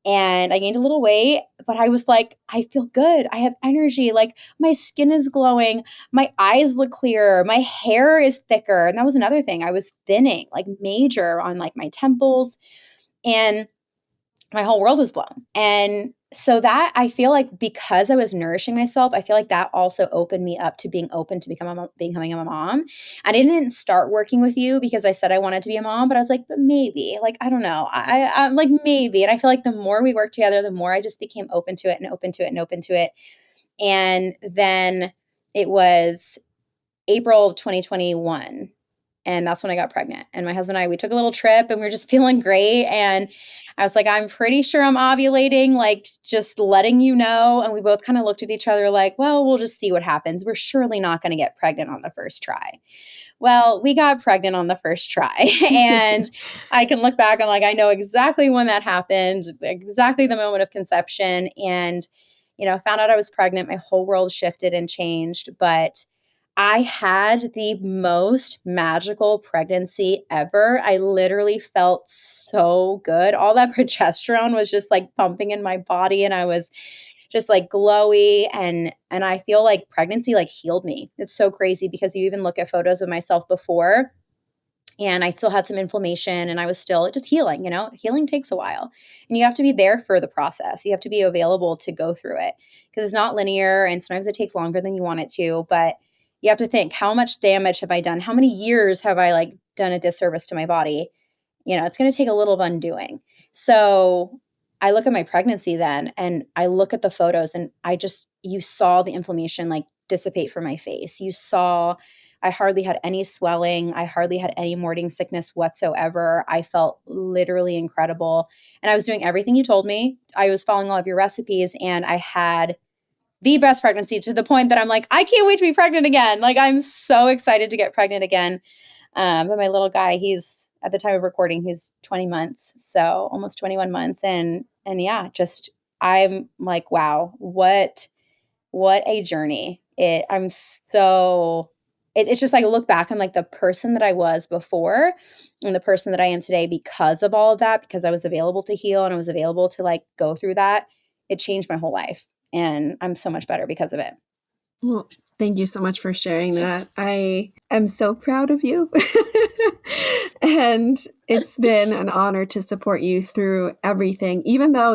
And I gained a little weight, but I was like, I feel good. I have energy. Like my skin is glowing. My eyes look clearer. My hair is thicker. And that was another thing. I was thinning like major on like my temples. And my whole world was blown. And so that I feel like because I was nourishing myself, I feel like that also opened me up to being open to becoming a mom. I didn't start working with you because I said I wanted to be a mom, but I was like, but maybe, like, I don't know. I'm like, maybe. And I feel like the more we worked together, the more I just became open to it and open to it and open to it. And then it was April of 2021. And that's when I got pregnant. And my husband and I, we took a little trip and we were just feeling great. And I was like, I'm pretty sure I'm ovulating, like just letting you know. And we both kind of looked at each other like, well, we'll just see what happens. We're surely not going to get pregnant on the first try. Well, we got pregnant on the first try. And I can look back and like, I know exactly when that happened, exactly the moment of conception. And, found out I was pregnant. My whole world shifted and changed. But I had the most magical pregnancy ever. I literally felt so good. All that progesterone was just like pumping in my body and I was just like glowy and I feel like pregnancy like healed me. It's so crazy because you even look at photos of myself before and I still had some inflammation and I was still just healing, healing takes a while and you have to be there for the process. You have to be available to go through it because it's not linear and sometimes it takes longer than you want it to, but you have to think, how much damage have I done? How many years have I like done a disservice to my body? It's going to take a little of undoing. So I look at my pregnancy then and I look at the photos and you saw the inflammation like dissipate from my face. You saw I hardly had any swelling. I hardly had any morning sickness whatsoever. I felt literally incredible. And I was doing everything you told me. I was following all of your recipes and I had the best pregnancy to the point that I'm like, I can't wait to be pregnant again. Like, I'm so excited to get pregnant again. But my little guy, he's at the time of recording, he's 20 months, so almost 21 months. And yeah, just I'm like, wow, what a journey. It's just like I look back, I'm like the person that I was before and the person that I am today because of all of that, because I was available to heal and I was available to like go through that. It changed my whole life. And I'm so much better because of it. Well, thank you so much for sharing that. I am so proud of you. And it's been an honor to support you through everything, even though,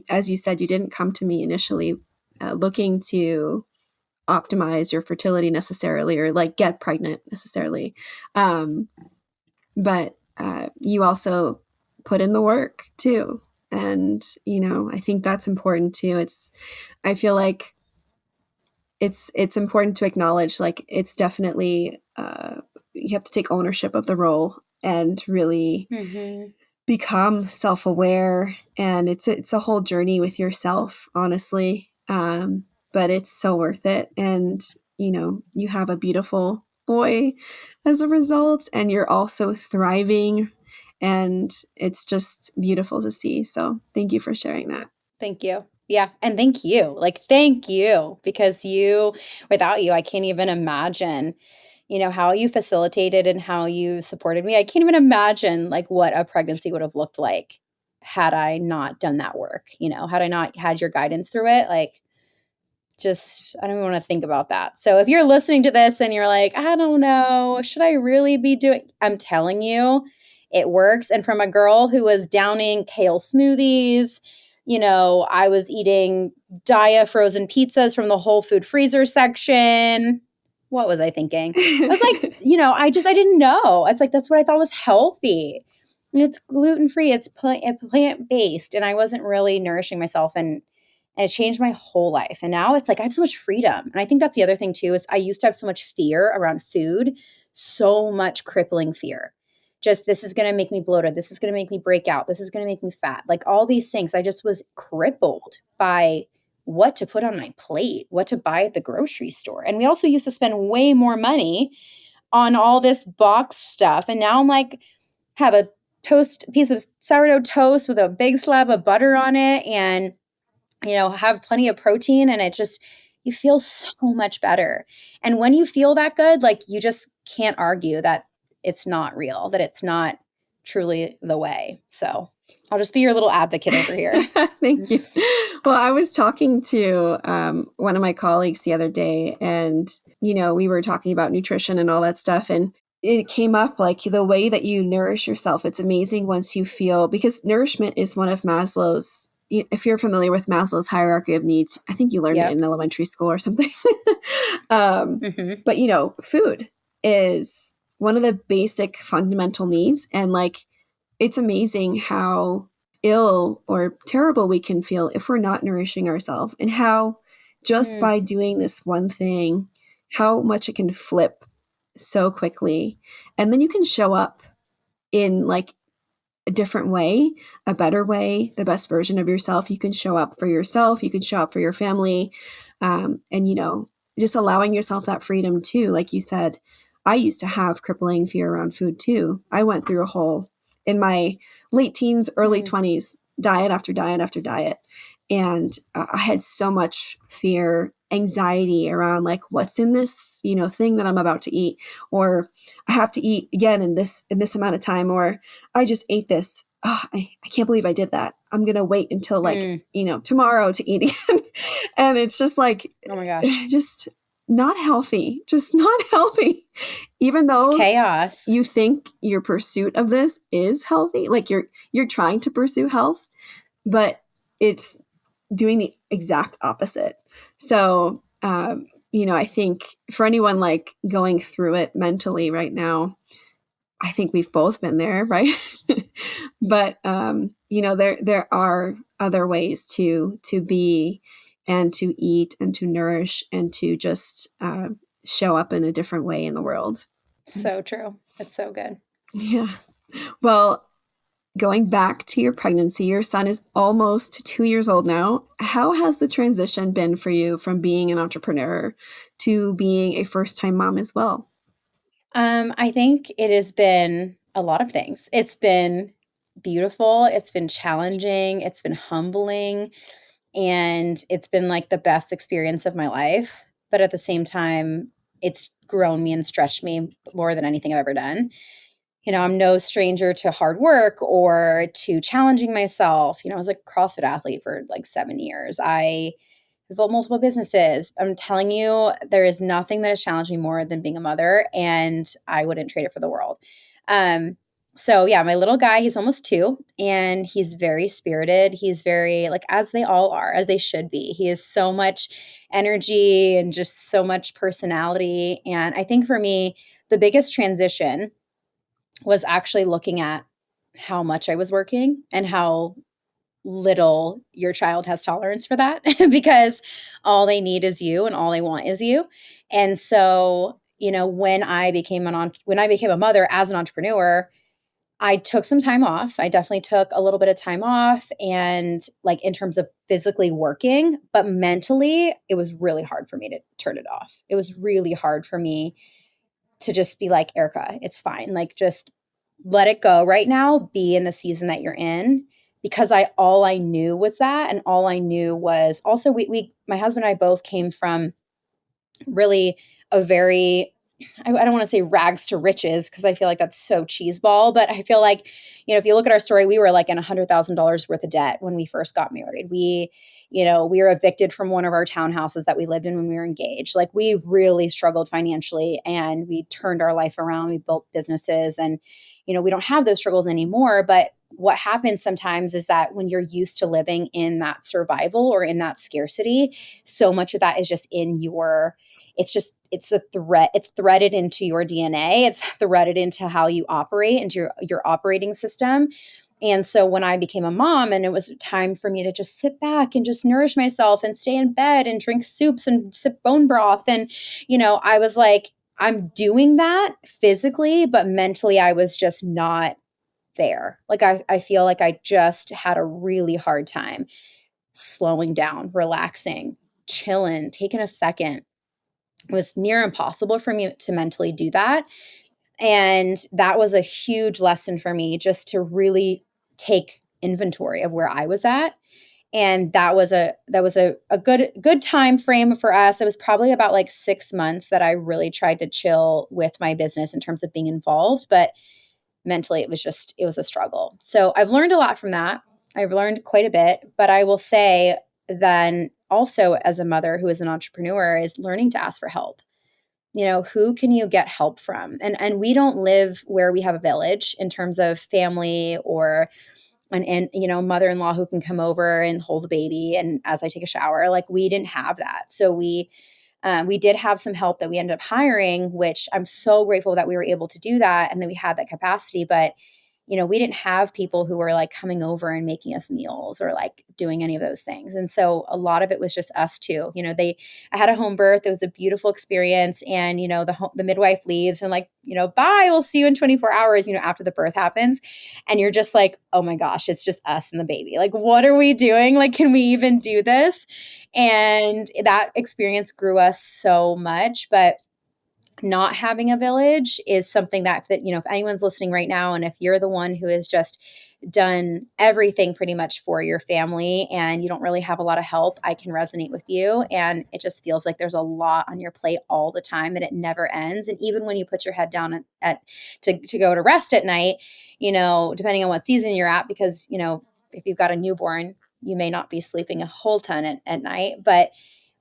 as you said, you didn't come to me initially looking to optimize your fertility necessarily or like get pregnant necessarily. But you also put in the work too. And, I think that's important too. I feel like it's important to acknowledge, like, it's definitely, you have to take ownership of the role and really become self-aware. And it's a whole journey with yourself, honestly. But it's so worth it. And, you have a beautiful boy as a result, and you're also thriving. And it's just beautiful to see. So thank you for sharing that. Thank you. Yeah. And thank you. Like, thank you. Because without you, I can't even imagine, how you facilitated and how you supported me. I can't even imagine like what a pregnancy would have looked like had I not done that work, had I not had your guidance through it. Like, just, I don't even want to think about that. So if you're listening to this and you're like, I don't know, should I really be doing, I'm telling you, it works. And from a girl who was downing kale smoothies, I was eating Dia frozen pizzas from the Whole Food freezer section. What was I thinking? I was like, I didn't know. It's like, that's what I thought was healthy. And it's gluten-free, it's plant-based. And I wasn't really nourishing myself. And it changed my whole life. And now it's like I have so much freedom. And I think that's the other thing too, is I used to have so much fear around food, so much crippling fear. Just, this is going to make me bloated. This is going to make me break out. This is going to make me fat. Like all these things. I just was crippled by what to put on my plate, what to buy at the grocery store. And we also used to spend way more money on all this box stuff. And now I'm like, have a piece of sourdough toast with a big slab of butter on it and have plenty of protein, and you feel so much better. And when you feel that good, like you just can't argue that it's not real, that it's not truly the way. So I'll just be your little advocate over here. Thank you. Well, I was talking to one of my colleagues the other day, and, we were talking about nutrition and all that stuff. And it came up like the way that you nourish yourself. It's amazing once you feel, because nourishment is one of Maslow's, if you're familiar with Maslow's hierarchy of needs, I think you learned it in elementary school or something. But, food is one of the basic fundamental needs. And like, it's amazing how ill or terrible we can feel if we're not nourishing ourselves, and how just by doing this one thing, how much it can flip so quickly. And then you can show up in like a different way, a better way, the best version of yourself. You can show up for yourself. You can show up for your family. And, just allowing yourself that freedom too. Like you said, I used to have crippling fear around food too. I went through a whole, in my late teens, early 20s, diet after diet after diet. And I had so much fear, anxiety around like, what's in this, thing that I'm about to eat, or I have to eat again in this amount of time, or I just ate this. Oh, I can't believe I did that. I'm going to wait until like, tomorrow to eat again. And it's just like, oh my gosh, just not healthy, even though chaos. You think your pursuit of this is healthy. Like you're trying to pursue health, but it's doing the exact opposite. So, I think for anyone like going through it mentally right now, I think we've both been there, right? But, there are other ways to be and to eat and to nourish and to just show up in a different way in the world. So true. It's so good. Yeah. Well, going back to your pregnancy, your son is almost 2 years old now. How has the transition been for you from being an entrepreneur to being a first-time mom as well? I think it has been a lot of things. It's been beautiful, it's been challenging, it's been humbling, and it's been like the best experience of my life. But at the same time, it's grown me and stretched me more than anything I've ever done. I'm no stranger to hard work or to challenging myself. I was a CrossFit athlete for like 7 years. I built multiple businesses. I'm telling you, there is nothing that has challenged me more than being a mother, and I wouldn't trade it for the world. Um, so yeah, my little guy, he's almost 2, and he's very spirited. He's very like, as they all are, as they should be. He has so much energy and just so much personality. And I think for me, the biggest transition was actually looking at how much I was working and how little your child has tolerance for that because all they need is you and all they want is you. And so, when I became when I became a mother as an entrepreneur, I took some time off. I definitely took a little bit of time off and like in terms of physically working, but mentally it was really hard for me to turn it off. It was really hard for me to just be like, Ericka, it's fine. Like, just let it go right now. Be in the season that you're in, because all I knew was that, and all I knew was also my husband and I both came from really a very, I don't want to say rags to riches because I feel like that's so cheeseball, but I feel like, if you look at our story, we were like in $100,000 worth of debt when we first got married. We were evicted from one of our townhouses that we lived in when we were engaged. Like, we really struggled financially, and we turned our life around. We built businesses, and, we don't have those struggles anymore. But what happens sometimes is that when you're used to living in that survival or in that scarcity, so much of that is just it's a threat. It's threaded into your DNA. It's threaded into how you operate, into your operating system. And so when I became a mom and it was time for me to just sit back and just nourish myself and stay in bed and drink soups and sip bone broth, and, I was like, I'm doing that physically, but mentally I was just not there. Like, I feel like I just had a really hard time slowing down, relaxing, chilling, taking a second. It was near impossible for me to mentally do that. And that was a huge lesson for me, just to really take inventory of where I was at. And that was a good time frame for us. It was probably about like 6 months that I really tried to chill with my business in terms of being involved, but mentally it was a struggle. So I've learned a lot from that. I've learned quite a bit, but I will say then also, as a mother who is an entrepreneur, is learning to ask for help. Who can you get help from? And we don't live where we have a village in terms of family or mother-in-law who can come over and hold the baby and as I take a shower. Like, we didn't have that. So we did have some help that we ended up hiring, which I'm so grateful that we were able to do that and that we had that capacity. But we didn't have people who were like coming over and making us meals or like doing any of those things. And so a lot of it was just us too. I had a home birth. It was a beautiful experience. And, the midwife leaves and like, bye, we'll see you in 24 hours, after the birth happens. And you're just like, oh my gosh, it's just us and the baby. Like, what are we doing? Like, can we even do this? And that experience grew us so much. But not having a village is something that if anyone's listening right now, and if you're the one who has just done everything pretty much for your family and you don't really have a lot of help, I can resonate with you. And it just feels like there's a lot on your plate all the time and it never ends. And even when you put your head down to go to rest at night, depending on what season you're at, because if you've got a newborn, you may not be sleeping a whole ton at night. But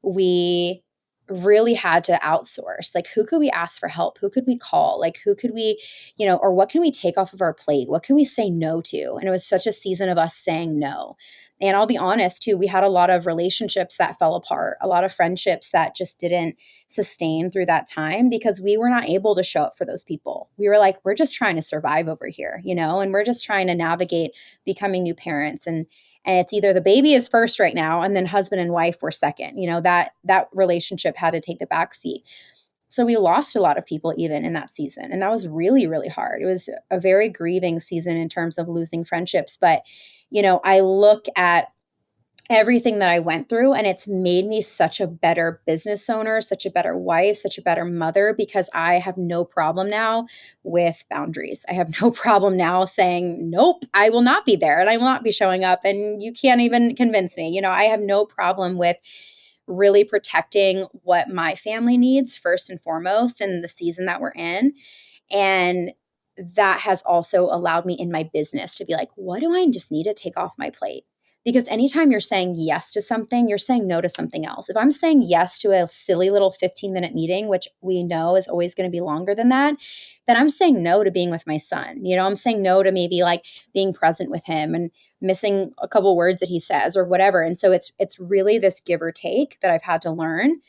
we really had to outsource. Like, who could we ask for help? Who could we call? Like, who could we, or what can we take off of our plate? What can we say no to? And it was such a season of us saying no. And I'll be honest too, we had a lot of relationships that fell apart, a lot of friendships that just didn't sustain through that time because we were not able to show up for those people. We were like, we're just trying to survive over here, and we're just trying to navigate becoming new parents. And it's either the baby is first right now and then husband and wife were second. That relationship had to take the back seat. So we lost a lot of people even in that season. And that was really, really hard. It was a very grieving season in terms of losing friendships. But, I look at everything that I went through. And it's made me such a better business owner, such a better wife, such a better mother, because I have no problem now with boundaries. I have no problem now saying, nope, I will not be there and I will not be showing up. And you can't even convince me. I have no problem with really protecting what my family needs first and foremost in the season that we're in. And that has also allowed me in my business to be like, what do I just need to take off my plate? Because anytime you're saying yes to something, you're saying no to something else. If I'm saying yes to a silly little 15-minute meeting, which we know is always going to be longer than that, then I'm saying no to being with my son. I'm saying no to maybe like being present with him and missing a couple words that he says or whatever. And so it's really this give or take that I've had to learn.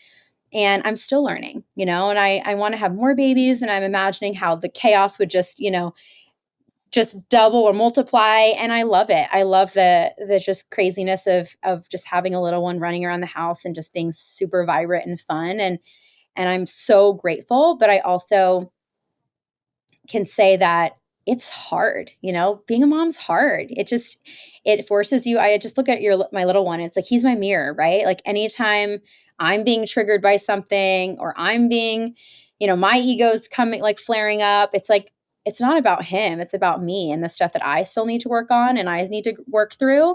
And I'm still learning, and I want to have more babies, and I'm imagining how the chaos would just double or multiply. And I love it. I love the just craziness of just having a little one running around the house and just being super vibrant and fun. And I'm so grateful, but I also can say that it's hard, being a mom's hard. It forces you. I just look at my little one. It's like, he's my mirror, right? Like anytime I'm being triggered by something or I'm being, my ego's coming, like flaring up. It's like, it's not about him. It's about me and the stuff that I still need to work on and I need to work through.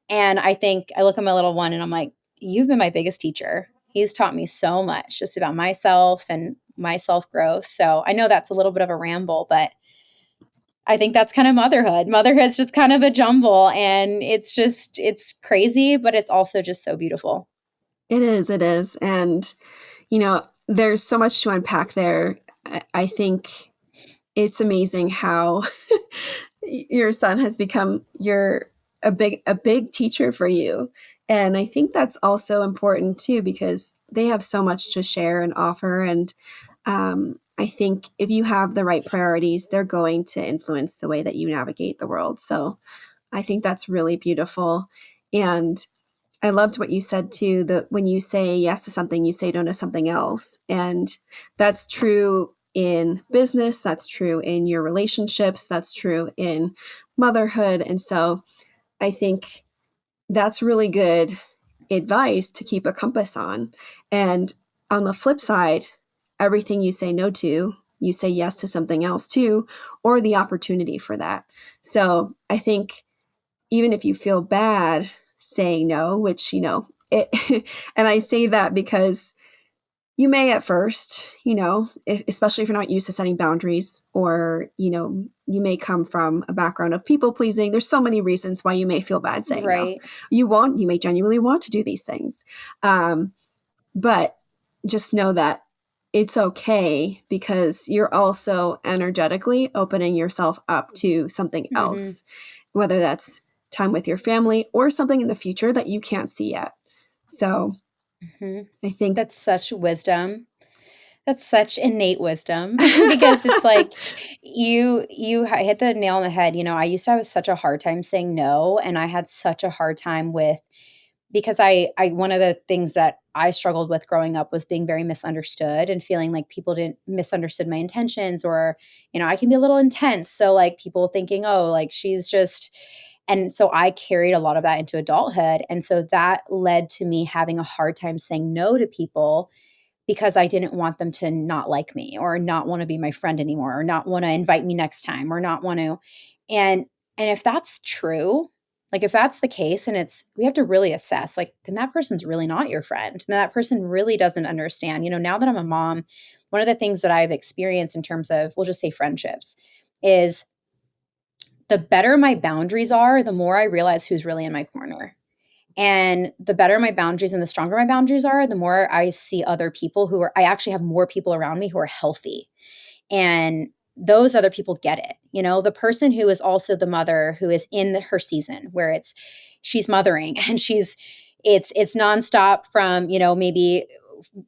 And I think I look at my little one and I'm like, you've been my biggest teacher. He's taught me so much just about myself and my self growth. So I know that's a little bit of a ramble, but I think that's kind of motherhood. Motherhood's just kind of a jumble and it's crazy, but it's also just so beautiful. It is. It is. And, there's so much to unpack there. I think it's amazing how your son has become a big teacher for you. And I think that's also important too, because they have so much to share and offer. And I think if you have the right priorities, they're going to influence the way that you navigate the world. So I think that's really beautiful. And I loved what you said too, that when you say yes to something, you say no to something else. And that's true in business. That's true in your relationships. That's true in motherhood. And so I think that's really good advice to keep a compass on. And on the flip side, everything you say no to, you say yes to something else too, or the opportunity for that. So I think even if you feel bad saying no, which, it, and I say that because you may at first, especially if you're not used to setting boundaries, or, you may come from a background of people pleasing. There's so many reasons why you may feel bad saying Right. no. You may genuinely want to do these things. But just know that it's okay, because you're also energetically opening yourself up to something else, whether that's time with your family or something in the future that you can't see yet. So I think that's such wisdom. That's such innate wisdom because it's like you hit the nail on the head. I used to have such a hard time saying no, and I had such a hard time with because I one of the things that I struggled with growing up was being very misunderstood and feeling like people didn't misunderstood my intentions, or I can be a little intense, so like people thinking, oh, like she's just. And so I carried a lot of that into adulthood, and so that led to me having a hard time saying no to people because I didn't want them to not like me or not want to be my friend anymore or not want to invite me next time or not want to. And if that's true, like if that's the case, and we have to really assess, like, then that person's really not your friend. Then that person really doesn't understand. Now that I'm a mom, one of the things that I've experienced in terms of, we'll just say friendships, is the better my boundaries are, the more I realize who's really in my corner. And the better my boundaries and the stronger my boundaries are, the more I see other people I actually have more people around me who are healthy. And those other people get it. The person who is also the mother who is in her season where she's mothering and it's nonstop from, maybe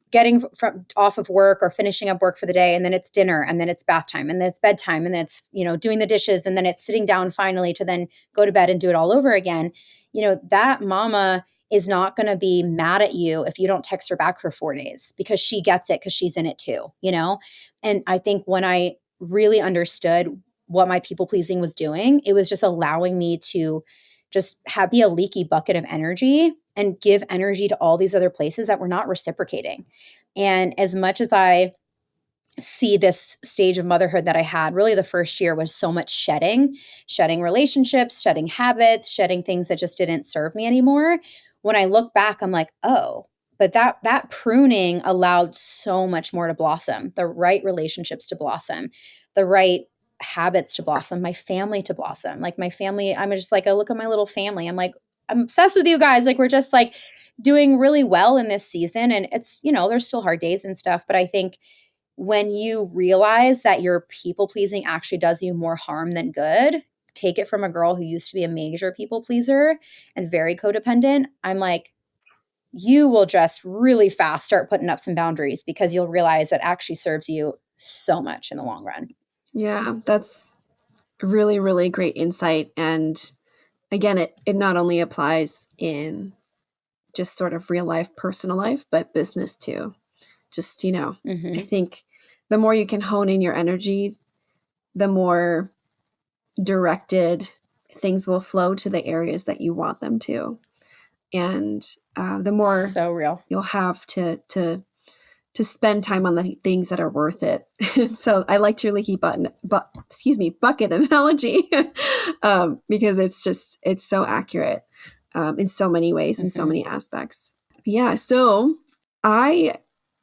getting from off of work or finishing up work for the day, and then it's dinner, and then it's bath time, and then it's bedtime, and then it's doing the dishes, and then it's sitting down finally to then go to bed and do it all over again. That mama is not going to be mad at you if you don't text her back for 4 days, because she gets it, because she's in it too. And I think when I really understood what my people pleasing was doing, it was just allowing me to just be a leaky bucket of energy and give energy to all these other places that were not reciprocating. And as much as I see this stage of motherhood that I had, really the first year was so much shedding relationships, shedding habits, shedding things that just didn't serve me anymore. When I look back, I'm like, oh, but that pruning allowed so much more to blossom, the right relationships to blossom, the right habits to blossom, my family to blossom. Like my family, I'm just like, I look at my little family. I'm like, I'm obsessed with you guys. Like we're just like doing really well in this season. And it's, there's still hard days and stuff, but I think when you realize that your people pleasing actually does you more harm than good, take it from a girl who used to be a major people pleaser and very codependent. I'm like, you will just really fast start putting up some boundaries because you'll realize that actually serves you so much in the long run. Yeah, that's really, really great insight. And again, it not only applies in just sort of real life, personal life, but business too. Just, I think the more you can hone in your energy, the more directed things will flow to the areas that you want them to. And the more so real you'll have to spend time on the things that are worth it. So I liked your leaky bucket analogy because it's so accurate in so many ways, in so many aspects. Yeah. So I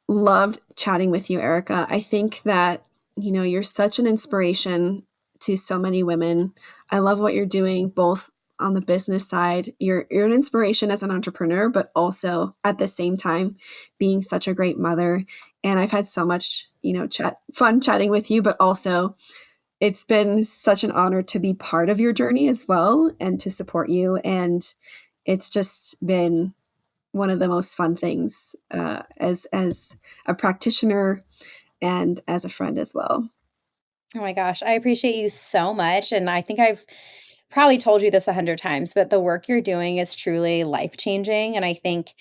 loved chatting with you, Ericka. I think that, you're such an inspiration to so many women. I love what you're doing, both on the business side. You're an inspiration as an entrepreneur, but also at the same time being such a great mother. And I've had so much, fun chatting with you, but also it's been such an honor to be part of your journey as well and to support you. And it's just been one of the most fun things as a practitioner and as a friend as well. Oh my gosh, I appreciate you so much. And I think I've probably told you this 100 times, but the work you're doing is truly life changing. And I think,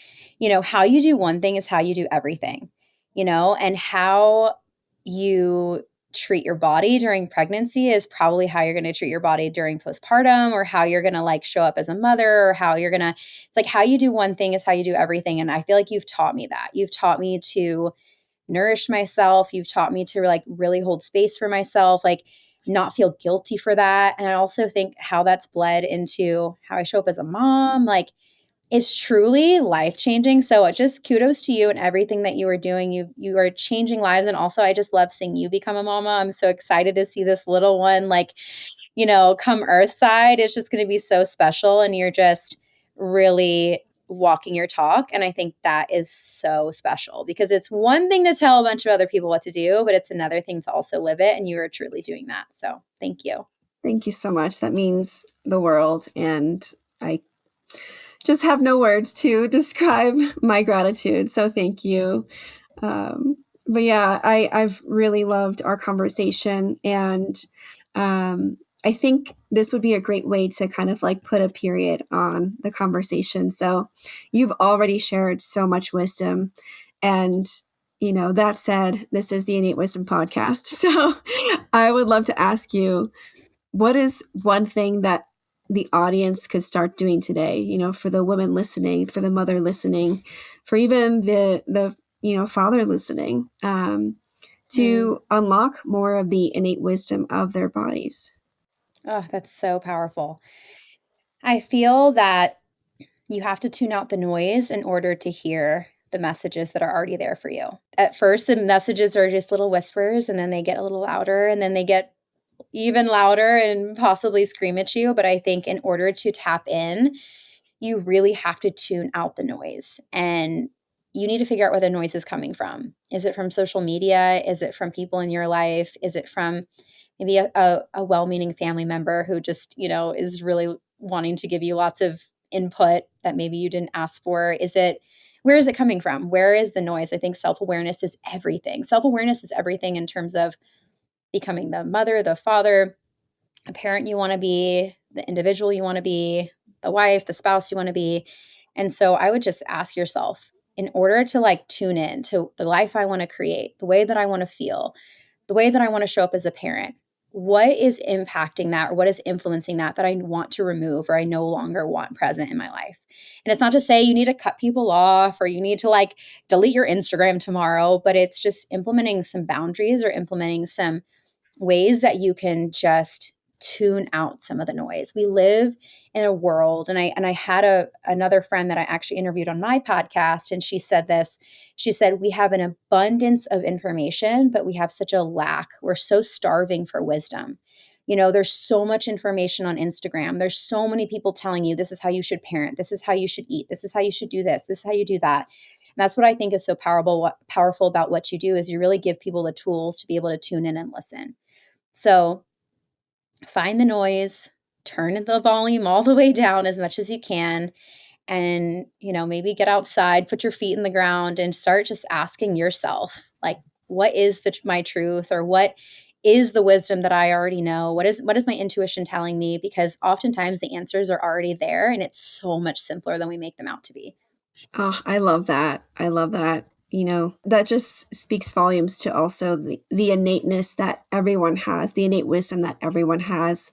how you do one thing is how you do everything, and how you treat your body during pregnancy is probably how you're going to treat your body during postpartum, or how you're going to like show up as a mother, or how you're going to, it's like how you do one thing is how you do everything. And I feel like you've taught me that. You've taught me to nourish myself. You've taught me to like really hold space for myself, like not feel guilty for that. And I also think how that's bled into how I show up as a mom, like it's truly life changing. So just kudos to you and everything that you are doing. You are changing lives. And also I just love seeing you become a mama. I'm so excited to see this little one, like, come Earthside. It's just going to be so special. And you're just really walking your talk. And I think that is so special because it's one thing to tell a bunch of other people what to do, but it's another thing to also live it. And you are truly doing that. So thank you. Thank you so much. That means the world. And I just have no words to describe my gratitude. So thank you. But yeah, I've really loved our conversation. And I think this would be a great way to kind of like put a period on the conversation. So you've already shared so much wisdom. And, that said, this is the Innate Wisdom Podcast. So I would love to ask you, what is one thing that the audience could start doing today, for the woman listening, for the mother listening, for even the father listening, to unlock more of the innate wisdom of their bodies? Oh, that's so powerful. I feel that you have to tune out the noise in order to hear the messages that are already there for you. At first, the messages are just little whispers, and then they get a little louder, and then they get even louder and possibly scream at you. But I think in order to tap in, you really have to tune out the noise. And you need to figure out where the noise is coming from. Is it from social media? Is it from people in your life? Is it from maybe a well-meaning family member who just, is really wanting to give you lots of input that maybe you didn't ask for? Where is it coming from? Where is the noise? I think self-awareness is everything. Self-awareness is everything in terms of becoming the mother, the father, a parent you want to be, the individual you want to be, the wife, the spouse you want to be. And so I would just ask yourself, in order to like tune in to the life I want to create, the way that I want to feel, the way that I want to show up as a parent, what is impacting that, or what is influencing that I want to remove or I no longer want present in my life. And it's not to say you need to cut people off or you need to like delete your Instagram tomorrow, but it's just implementing some boundaries or implementing some ways that you can just tune out some of the noise. We live in a world, and I had another friend that I actually interviewed on my podcast, and she said this. She said, we have an abundance of information, but we have such a lack. We're so starving for wisdom. There's so much information on Instagram. There's so many people telling you this is how you should parent. This is how you should eat. This is how you should do this. This is how you do that. And that's what I think is so powerful about what you do is you really give people the tools to be able to tune in and listen. So find the noise, turn the volume all the way down as much as you can, and, maybe get outside, put your feet in the ground and start just asking yourself, like, what is my truth, or what is the wisdom that I already know? What is my intuition telling me? Because oftentimes the answers are already there, and it's so much simpler than we make them out to be. Oh, I love that. I love that. That just speaks volumes to also the innateness that everyone has, the innate wisdom that everyone has,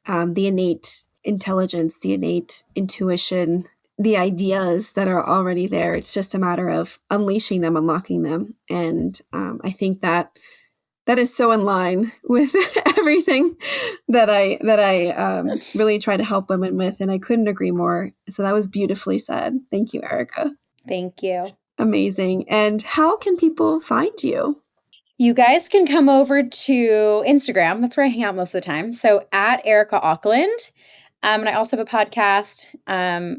the innate intelligence, the innate intuition, the ideas that are already there. It's just a matter of unleashing them, unlocking them. And I think that is so in line with everything that I really try to help women with. And I couldn't agree more. So that was beautifully said. Thank you, Ericka. Thank you. Amazing. And how can people find you? You guys can come over to Instagram. That's where I hang out most of the time. So at Ericka Auckland. And I also have a podcast.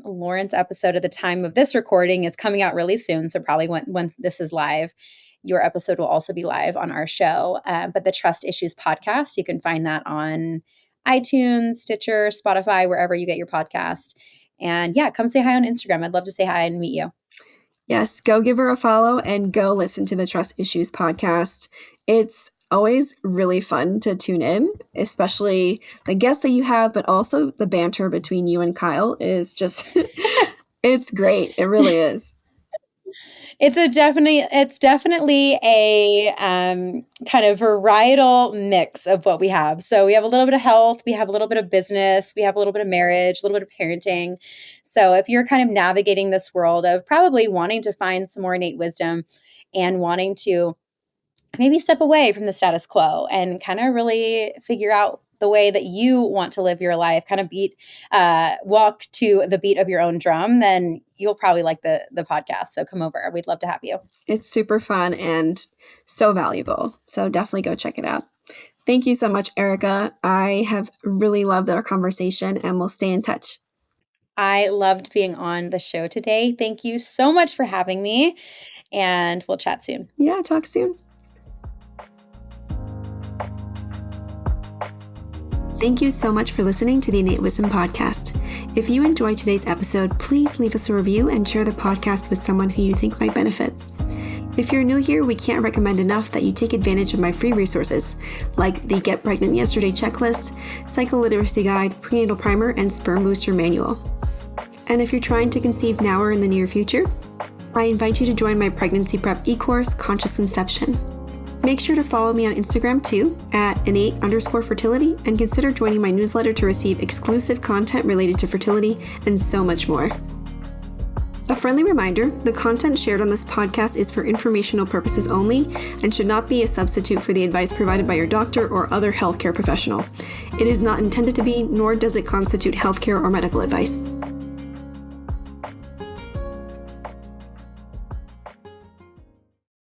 Loren's episode at the time of this recording is coming out really soon. So probably when this is live, your episode will also be live on our show. But the Trust Issues podcast, you can find that on iTunes, Stitcher, Spotify, wherever you get your podcast. And yeah, come say hi on Instagram. I'd love to say hi and meet you. Yes, go give her a follow and go listen to the Trust Issues podcast. It's always really fun to tune in, especially the guests that you have, but also the banter between you and Kyle is just, it's great. It really is. It's definitely a kind of varietal mix of what we have. So we have a little bit of health, we have a little bit of business, we have a little bit of marriage, a little bit of parenting. So if you're kind of navigating this world of probably wanting to find some more innate wisdom and wanting to maybe step away from the status quo and kind of really figure out the way that you want to live your life, kind of walk to the beat of your own drum, then you'll probably like the podcast. So come over. We'd love to have you. It's super fun and so valuable. So definitely go check it out. Thank you so much, Ericka. I have really loved our conversation and we'll stay in touch. I loved being on the show today. Thank you so much for having me, and we'll chat soon. Yeah, talk soon. Thank you so much for listening to the Innate Wisdom Podcast. If you enjoyed today's episode, please leave us a review and share the podcast with someone who you think might benefit. If you're new here, we can't recommend enough that you take advantage of my free resources, like the Get Pregnant Yesterday checklist, Cycle Literacy Guide, Prenatal Primer, and Sperm Booster Manual. And if you're trying to conceive now or in the near future, I invite you to join my pregnancy prep e-course, Conscious Inception. Make sure to follow me on Instagram too, at innate_fertility, and consider joining my newsletter to receive exclusive content related to fertility and so much more. A friendly reminder, the content shared on this podcast is for informational purposes only and should not be a substitute for the advice provided by your doctor or other healthcare professional. It is not intended to be, nor does it constitute healthcare or medical advice.